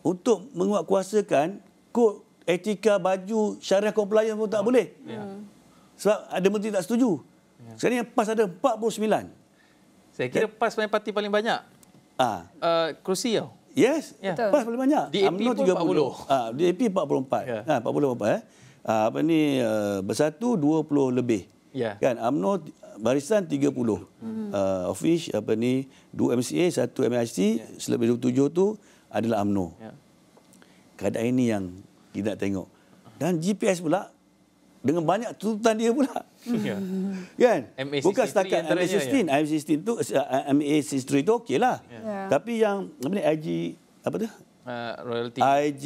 Untuk menguatkuasakan kod etika baju syariah compliance pun tak boleh. Sebab ada menteri tak setuju. Sekarang PAS ada 49. Saya kira PAS punya parti paling banyak. Kerusi tau. Yes, Ya. PAS paling banyak. DAP UMNO pun 30. DAP 44. Ya. 44. Bersatu 20 lebih. Ya. Kan, UMNO Barisan 30. Office 2 MCA, 1 MIC, selebih 27 tu adalah UMNO. Ya. Keadaan ini yang kita nak tengok. Dan GPS pula dengan banyak tuntutan dia pula. Ya. Kan? MA63 Bukan setakat antaranya, MA16. MA16 tu MA63 tu okeylah. Ya. Tapi yang apa ni IG apa tu? Royalty. IG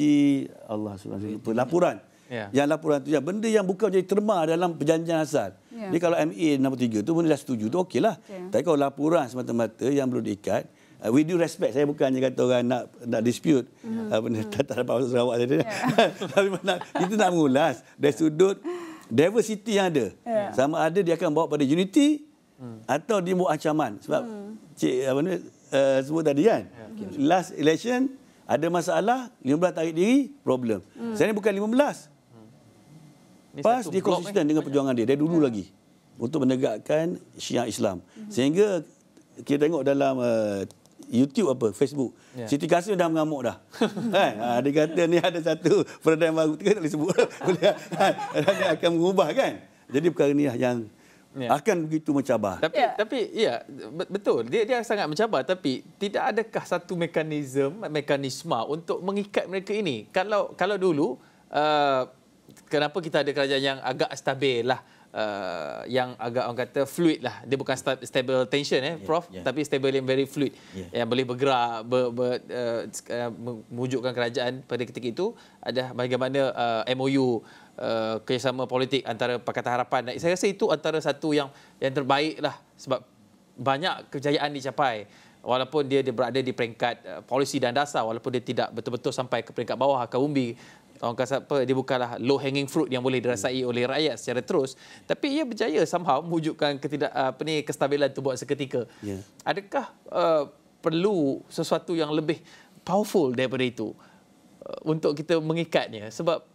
Allah Subhanahu laporan. Ya. Yang laporan tu, yang benda yang bukan jadi terma dalam perjanjian asal. Ya. Jadi kalau MA 63 tu benda dah setuju tu okeylah. Okay. Tapi kalau laporan semata-mata yang belum diikat, with due respect, saya bukannya kata orang nak dispute benda tak dapat masuk Sarawak tadi. Tapi kita nak mengulas dari sudut diversity yang ada. Sama ada dia akan bawa pada unity atau dia bawa ancaman. Sebab Cik sebut tadi kan, last election ada masalah, 15 tarik diri, problem. Sekarang ni bukan 15. PAS dia konsisten dengan perjuangan dia dari dulu lagi untuk menegakkan syiar Islam. Sehingga kita tengok dalam YouTube Facebook. Siti Kasim dah mengamuk dah. Kan? Dia kata ni ada satu perdana baru, tak boleh sebut. Dia akan mengubah kan. Jadi perkara ni yang akan begitu mencabar. Tapi ya, betul. Dia sangat mencabar, tapi tidak adakah satu mekanisme untuk mengikat mereka ini? Kalau dulu kenapa kita ada kerajaan yang agak stabil lah, yang agak orang kata fluid lah. Dia bukan stable tension Prof, tapi stable yang very fluid. Yang boleh bergerak, mewujudkan kerajaan pada ketika itu. Ada bagaimana MOU, kerjasama politik antara Pakatan Harapan. Dan saya rasa itu antara satu yang terbaik lah, sebab banyak kejayaan dicapai. Walaupun dia berada di peringkat polisi dan dasar, walaupun dia tidak betul-betul sampai ke peringkat bawah akar umbi. Orang kata apa, dia bukanlah low hanging fruit yang boleh dirasai oleh rakyat secara terus, tapi ia berjaya somehow mewujudkan kestabilan tu buat seketika. Adakah perlu sesuatu yang lebih powerful daripada itu untuk kita mengikatnya? Sebab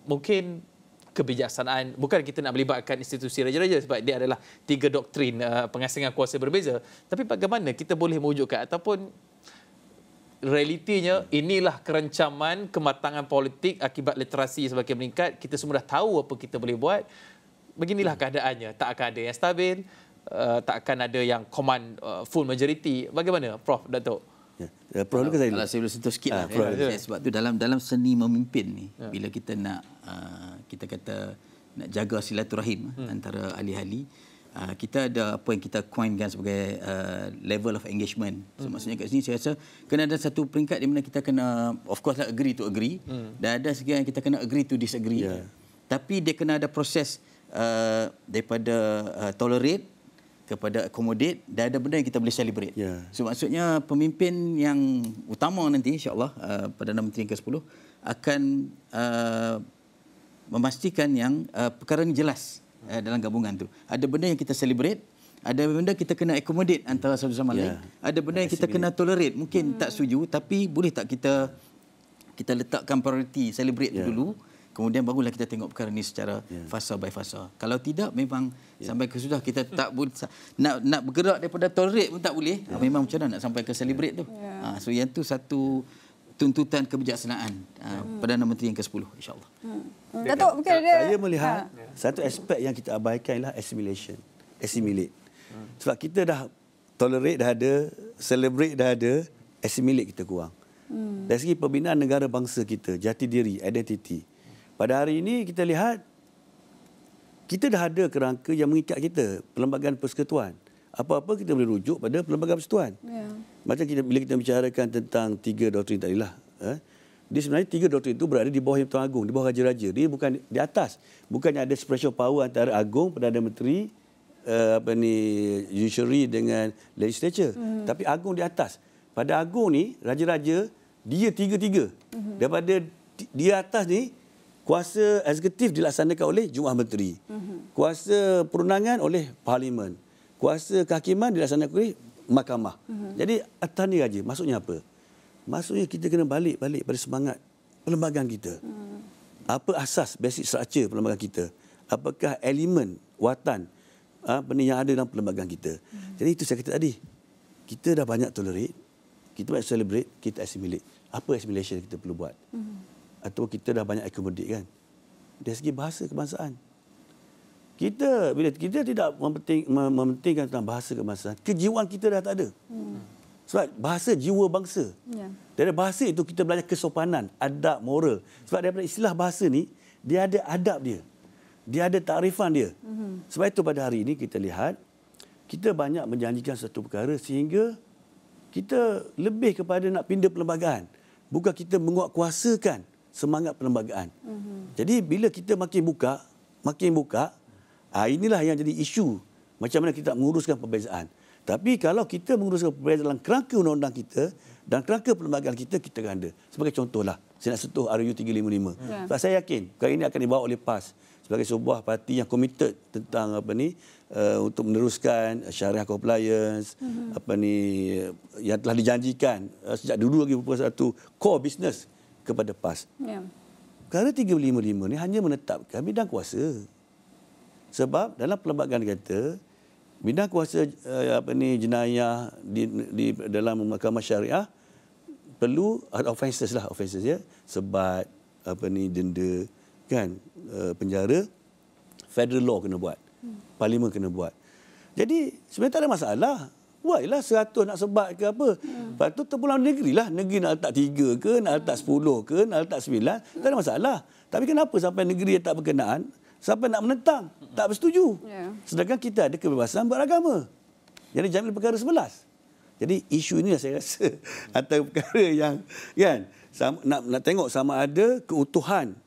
mungkin kebijaksanaan, bukan kita nak melibatkan institusi raja-raja sebab dia adalah 3 doktrin pengasingan kuasa berbeza, tapi bagaimana kita boleh mewujudkan, ataupun realitinya inilah kerancaman kematangan politik akibat literasi semakin meningkat. Kita semua dah tahu apa kita boleh buat. beginilah keadaannya. Tak akan ada yang stabil, tak akan ada yang command full majority. Bagaimana, Prof, Datuk? Ya. Prof, ke saya Kalau saya boleh sentuh sikit lah. Prof. Sebab tu dalam seni memimpin ni, bila kita nak kita kata nak jaga silaturahim antara ahli-ahli, kita ada apa yang kita coinkan sebagai level of engagement. So maksudnya kat sini saya rasa kena ada satu peringkat di mana kita kena, of course lah, agree to agree, dan ada segi yang kita kena agree to disagree. Tapi dia kena ada proses daripada tolerate kepada accommodate, dan ada benda yang kita boleh celebrate. So maksudnya pemimpin yang utama nanti insya-Allah Perdana Menteri yang ke-10 akan memastikan yang perkara ini jelas dalam gabungan tu. Ada benda yang kita celebrate, ada benda kita kena accommodate antara satu sama lain. Ada benda yang kita kena tolerate, mungkin tak setuju, tapi boleh tak kita letakkan priority celebrate dulu, kemudian barulah kita tengok perkara ini secara fasa by fasa. Kalau tidak, memang sampai ke sudah kita tak boleh nak bergerak daripada tolerate pun tak boleh. Memang macam mana nak sampai ke celebrate tu. So yang tu satu tuntutan kebijaksanaan Perdana Menteri yang ke-10 insya-Allah. Datuk, mungkin ada saya melihat satu aspek yang kita abaikan ialah assimilate. Sebab kita dah tolerate dah ada, celebrate dah ada, assimilate kita kurang. Dari segi pembinaan negara bangsa kita, jati diri, identiti. Pada hari ini kita lihat kita dah ada kerangka yang mengikat kita, Perlembagaan Persekutuan. Apa-apa kita boleh rujuk pada Perlembagaan Persekutuan. Macam bila kita bicarakan tentang 3 doktrin tadilah, dia sebenarnya 3 doktrin itu berada di bawah Yang Pertuan Agong, di bawah Raja-Raja. Dia bukan di atas. Bukannya ada separation power antara Agong, Perdana Menteri, judiciary dengan legislature. Tapi Agong di atas. Pada Agong ni, Raja-Raja, dia tiga-tiga. Daripada di atas ni, kuasa eksekutif dilaksanakan oleh Jumlah Menteri. Kuasa perundangan oleh Parlimen. Kuasa kehakiman dilaksanakan oleh Mahkamah. Jadi atas ni Raja. Maksudnya apa? Maksudnya kita kena balik pada semangat perlembagaan kita. Apa asas basic structure perlembagaan kita? Apakah elemen watan yang ada dalam perlembagaan kita? Jadi itu saya kata tadi. Kita dah banyak tolerate, kita banyak celebrate, kita assimilate. Apa assimilation kita perlu buat? Atau kita dah banyak accommodate kan? Dari segi bahasa kebangsaan. Bila kita tidak mementingkan tentang bahasa kebangsaan, kejiwaan kita dah tak ada. Sebab bahasa jiwa bangsa. Dari bahasa itu kita belajar kesopanan, adab, moral. Sebab daripada istilah bahasa ni, dia ada adab dia. Dia ada takrifan dia. Sebab itu pada hari ini kita lihat, kita banyak menjanjikan satu perkara sehingga kita lebih kepada nak pindah perlembagaan. Bukan kita menguatkuasakan semangat perlembagaan. Jadi bila kita makin buka, inilah yang jadi isu. Macam mana kita menguruskan perbezaan. Tapi kalau kita menguruskan perbezaan dalam kerangka undang-undang kita dan kerangka perlembagaan kita, kita akan ada. Sebagai contohlah, saya nak sentuh RU 355. Sebab saya yakin kali ini akan dibawa oleh PAS sebagai sebuah parti yang committed tentang untuk meneruskan syariah compliance, yang telah dijanjikan sejak dulu lagi merupakan satu core business kepada PAS. Perkara 355 ni hanya menetapkan bidang kuasa. Sebab dalam perlembagaan kata, bidang kuasa jenayah di dalam mahkamah syariah perlu ada offences ya, sebat, denda, kan, penjara, federal law kena buat, parlimen kena buat. Jadi sebenarnya tak ada masalah. Buatlah 100 nak sebat ke apa. Lepas tu terpulang negeri lah. Negeri nak letak 3 ke, nak letak 10 ke, nak letak 9. Tak ada masalah. Tapi kenapa sampai negeri yang tak berkenaan, sampai nak menentang, tak bersetuju. Sedangkan kita ada kebebasan beragama. Jadi jamin perkara 11. Jadi isu ini saya rasa antara perkara yang kan nak tengok sama ada keutuhan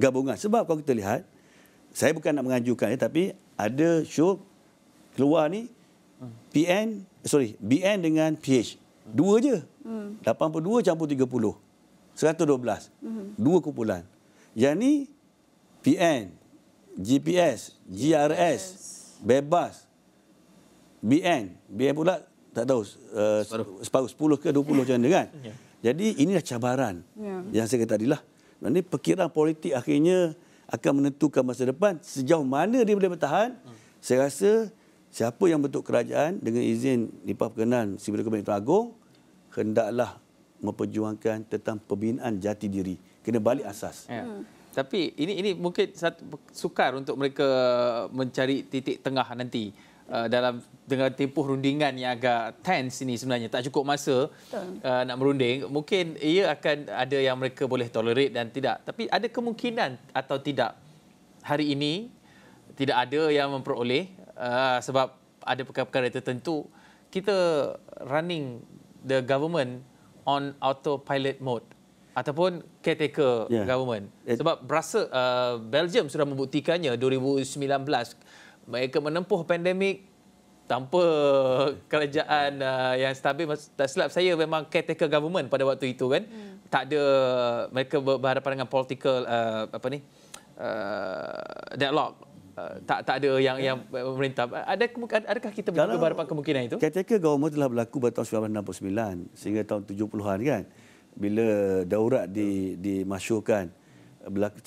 gabungan. Sebab kalau kita lihat, saya bukan nak mengajukan tapi ada show keluar ni BN dengan PH. Dua je. 82 campur 30. 112. Dua kumpulan. Yang ni PN, GPS, GRS, bebas, BN pula tak tahu separuh 10 ke 20 macam mana kan. Jadi inilah cabaran yang saya kata tadilah. Ini perkiraan politik akhirnya akan menentukan masa depan sejauh mana dia boleh bertahan. Saya rasa siapa yang bentuk kerajaan dengan izin Nipah Perkenan Si Benda Kebenaran Agong hendaklah memperjuangkan tentang pembinaan jati diri. Kena balik asas. Tapi ini mungkin sukar untuk mereka mencari titik tengah nanti dalam dengan tempoh rundingan yang agak tense ini sebenarnya. Tak cukup masa nak merunding. Mungkin ia akan ada yang mereka boleh tolerate dan tidak. Tapi ada kemungkinan atau tidak hari ini tidak ada yang memperoleh sebab ada perkara-perkara tertentu. Kita running the government on autopilot mode ataupun caretaker government. Sebab Belgium sudah membuktikannya 2019 mereka menempuh pandemik tanpa kerajaan yang stabil. Tak silap saya memang caretaker government pada waktu itu kan. Tak ada, mereka berhadapan dengan political deadlock. Tak ada yang pemerintah. Adakah kita berhadapan kemungkinan itu? Caretaker government telah berlaku pada tahun 1969 sehingga tahun 70-an kan. Bila daurat dimasyurkan berlaku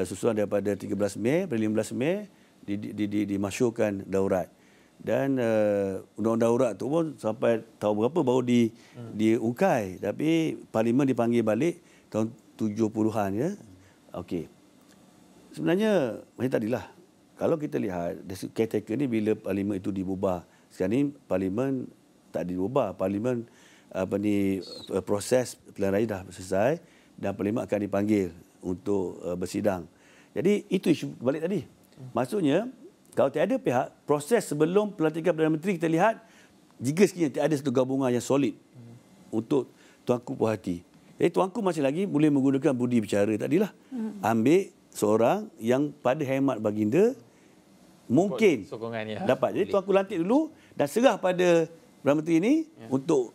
susulan daripada 13 Mei pada 15 Mei dimasyurkan daurat. Dan undang-undang daurat tu pun sampai tahun berapa baru diungkai, tapi parlimen dipanggil balik tahun 70-an ya. Okey. Sebenarnya macam tadilah. Kalau kita lihat caretaker ni bila parlimen itu dibubar. Sekarang ni parlimen tak diubah. Parlimen proses pilihan raya dah selesai dan parlimen akan dipanggil untuk bersidang. Jadi itu isu balik tadi. Maksudnya kalau tiada pihak, proses sebelum pelantikan Perdana Menteri kita lihat jika sekiranya tiada satu gabungan yang solid untuk Tuanku Puas Hati. Jadi Tuanku masih lagi boleh menggunakan budi bicara tadilah. Ambil seorang yang pada hemat baginda mungkin dapat. Jadi Tuanku lantik dulu dan serah pada Perdana Menteri ini untuk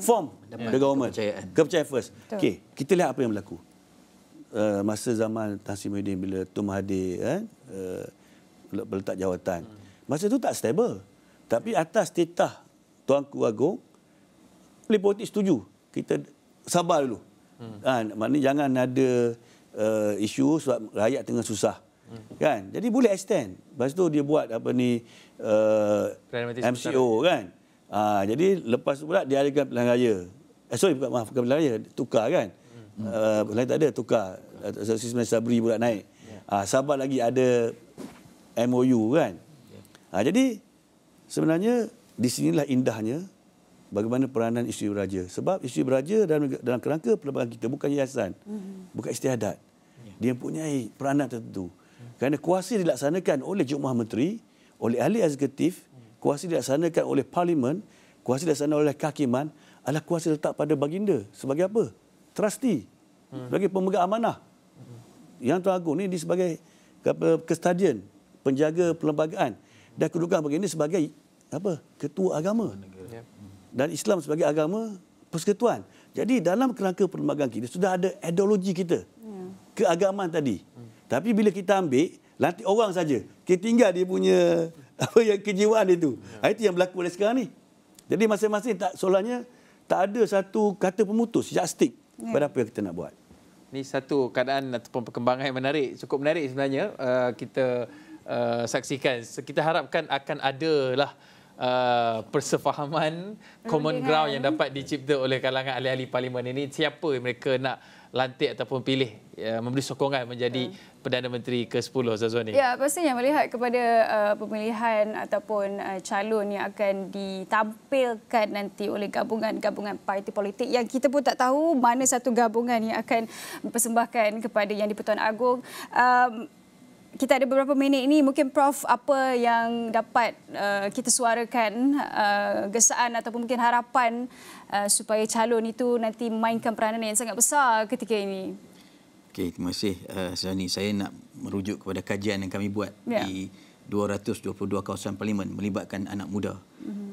form the government. Kepercayaan first. Okey, kita lihat apa yang berlaku. Masa zaman Tan Sri Muhyiddin bila Tun Mahathir berletak jawatan. Masa itu tak stable. Tapi atas titah Tuanku Agong, oleh politik setuju. Kita sabar dulu. Maknanya jangan ada isu sebab rakyat tengah susah. Kan? Jadi boleh extend. Lepas tu dia buat MCO kan. Jadi lepas tu pula dia adakan pilihan raya. Bukan pilihan raya, tukar kan. Lain tak ada, tukar. Sistem Sabri pula naik. Sabar lagi ada MOU kan. Jadi sebenarnya di sinilah indahnya bagaimana peranan isteri beraja. Sebab isteri beraja dalam kerangka perlembagaan kita bukan yayasan, bukan istiadat. Dia mempunyai peranan tertentu. Kerana kuasa dilaksanakan oleh Jumlah Menteri, oleh ahli eksekutif, kuasa dilaksanakan oleh parlimen, kuasa dilaksanakan oleh kehakiman adalah kuasa letak pada baginda. Sebagai apa? Trustee. Sebagai pemegang amanah. Yang Tuan Agong ni sebagai kustodian, penjaga perlembagaan. Dan kedudukan baginda sebagai ketua agama. Dan Islam sebagai agama persekutuan. Jadi dalam kerangka perlembagaan kita sudah ada ideologi kita. Keagamaan tadi. Tapi bila kita ambil, lantik orang saja. Kita tinggal dia punya kejiwaan itu. Itu yang berlaku oleh sekarang ni. Jadi masing-masing soalannya tak ada satu kata pemutus, stick pada apa yang kita nak buat. Ini satu keadaan ataupun perkembangan yang menarik, cukup menarik sebenarnya kita saksikan. Kita harapkan akan adalah persefahaman, common ground yang dapat dicipta oleh kalangan ahli-ahli parlimen ini. Siapa mereka nak lantik ataupun pilih, memberi sokongan menjadi Perdana Menteri ke-10, Syazwani. Ya, pastinya melihat kepada pemilihan ataupun calon yang akan ditampilkan nanti oleh gabungan-gabungan parti politik yang kita pun tak tahu mana satu gabungan yang akan mempersembahkan kepada Yang di-Pertuan Agong. Kita ada beberapa minit ini, mungkin Prof, apa yang dapat kita suarakan gesaan ataupun mungkin harapan supaya calon itu nanti memainkan peranan yang sangat besar ketika ini. Okey, terima kasih Syazwani. Saya nak merujuk kepada kajian yang kami buat di 222 kawasan parlimen melibatkan anak muda.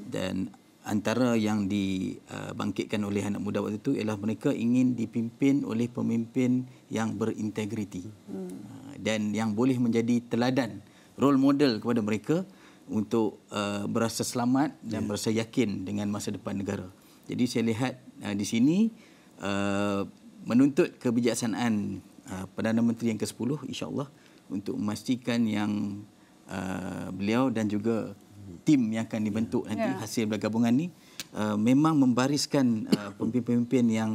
Dan antara yang dibangkitkan oleh anak muda waktu itu ialah mereka ingin dipimpin oleh pemimpin yang berintegriti. Dan yang boleh menjadi teladan, role model kepada mereka untuk berasa selamat dan berasa yakin dengan masa depan negara. Jadi saya lihat di sini menuntut kebijaksanaan Perdana Menteri yang ke-10 insya-Allah untuk memastikan yang beliau dan juga tim yang akan dibentuk nanti hasil gabungan ni memang membariskan pemimpin-pemimpin yang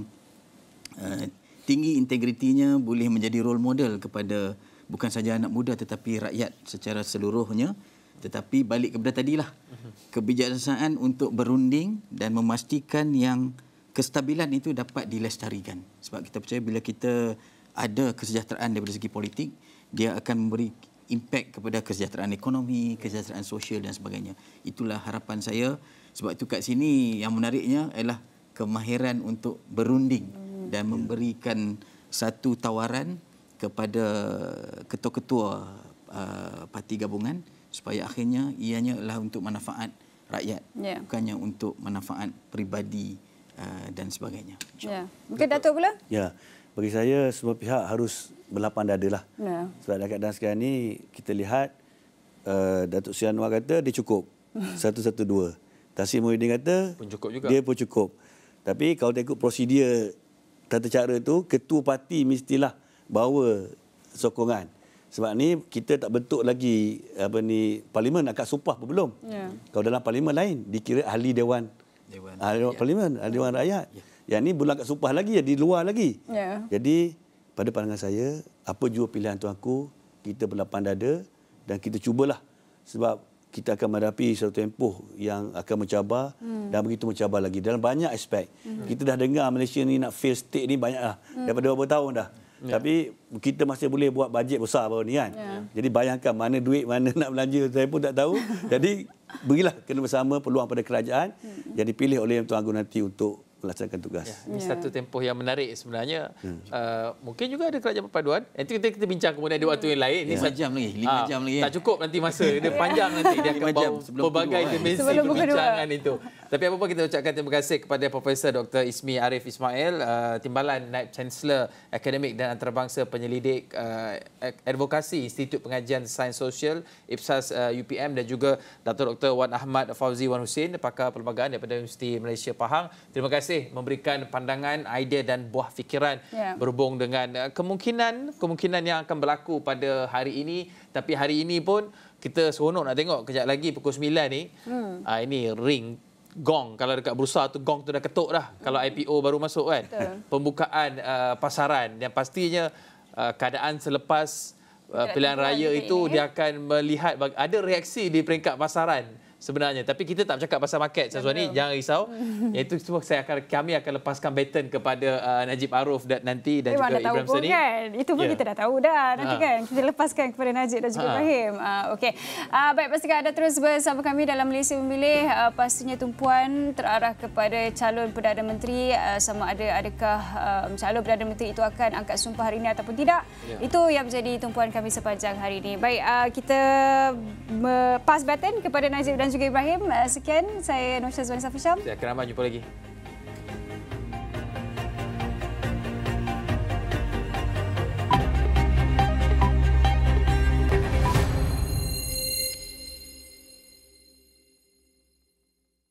tinggi integritinya, boleh menjadi role model kepada bukan saja anak muda tetapi rakyat secara seluruhnya. Tetapi balik kepada tadilah, kebijaksanaan untuk berunding dan memastikan yang kestabilan itu dapat dilestarikan. Sebab kita percaya bila kita ada kesejahteraan daripada segi politik, dia akan memberi impak kepada kesejahteraan ekonomi, kesejahteraan sosial dan sebagainya. Itulah harapan saya. Sebab itu kat sini yang menariknya adalah kemahiran untuk berunding dan memberikan satu tawaran kepada ketua-ketua parti gabungan supaya akhirnya ianya adalah untuk manfaat rakyat, bukannya untuk manfaat peribadi dan sebagainya. Mungkin Datuk pula? Ya, bagi saya semua pihak harus berlapang dada lah. Sebab dalam keadaan sekarang ni kita lihat Datuk Seri Anwar kata dia cukup 112. Tan Sri Muhyiddin kata pun cukup juga. Dia pun cukup. Tapi kalau ikut prosedur tata cara tu, ketua parti mestilah bawa sokongan. Sebab ni kita tak bentuk lagi parlimen akad sumpah pun belum. Kalau dalam parlimen lain dikira ahli dewan parlimen, ahli dewan rakyat. Yang ni belum akad sumpah lagi, di luar lagi. Jadi pada pandangan saya, apa jua pilihan tuanku, kita berlapang dada dan kita cubalah. Sebab kita akan menghadapi satu tempoh yang akan mencabar dan begitu mencabar lagi dalam banyak aspek. Kita dah dengar Malaysia ni nak fail state ni banyak dah. Daripada beberapa tahun dah. Tapi kita masih boleh buat bajet besar baru ni kan. Jadi bayangkan mana duit, mana nak belanja, saya pun tak tahu. Jadi berilah kena bersama peluang pada kerajaan yang dipilih oleh Yang Tuan Agong nanti untuk melaksanakan tugas. Ini satu tempoh yang menarik sebenarnya. Mungkin juga ada kerajaan perpaduan. Nanti kita bincang kemudian di waktu yang lain. 5 jam lagi. 5 jam lagi. Tak cukup nanti masa. Dia panjang nanti. Dia akan bawa pelbagai dimensi perbincangan itu. Tapi apa-apa kita ucapkan terima kasih kepada Profesor Dr. Ismi Arif Ismail, Timbalan Naib Chancellor Akademik dan Antarabangsa Penyelidik Advokasi Institut Pengajian Sains Sosial IPSAS UPM dan juga Dato' Dr. Wan Ahmad Fauzi Wan Husin, pakar perlembagaan daripada Universiti Malaysia Pahang. Terima kasih memberikan pandangan, idea dan buah fikiran berhubung dengan kemungkinan yang akan berlaku pada hari ini. Tapi hari ini pun kita seronok nak tengok kejap lagi pukul 9 ni. Ini ring gong, kalau dekat bursa tu gong tu dah ketuk dah kalau IPO baru masuk kan. Pembukaan pasaran yang pastinya keadaan selepas pilihan raya itu dia akan melihat ada reaksi di peringkat pasaran sebenarnya. Tapi kita tak bercakap pasal market Syazwani, jangan risau. Iaitu semua kami akan lepaskan baton kepada Najib Aruf dan nanti dan juga Ibrahim Sani. Kan? Itu pun kita dah tahu dah nanti kan. Kita lepaskan kepada Najib dan juga Ibrahim. Okey. Baik, pastikan anda terus bersama kami dalam Malaysia Memilih. Pastinya tumpuan terarah kepada calon Perdana Menteri, sama adakah calon Perdana Menteri itu akan angkat sumpah hari ini ataupun tidak. Itu yang menjadi tumpuan kami sepanjang hari ini. Baik, kita pass baton kepada Najib dan juga Ibrahim. Sekian, saya Nur Syazwani Safisham. Saya akan ramai jumpa lagi.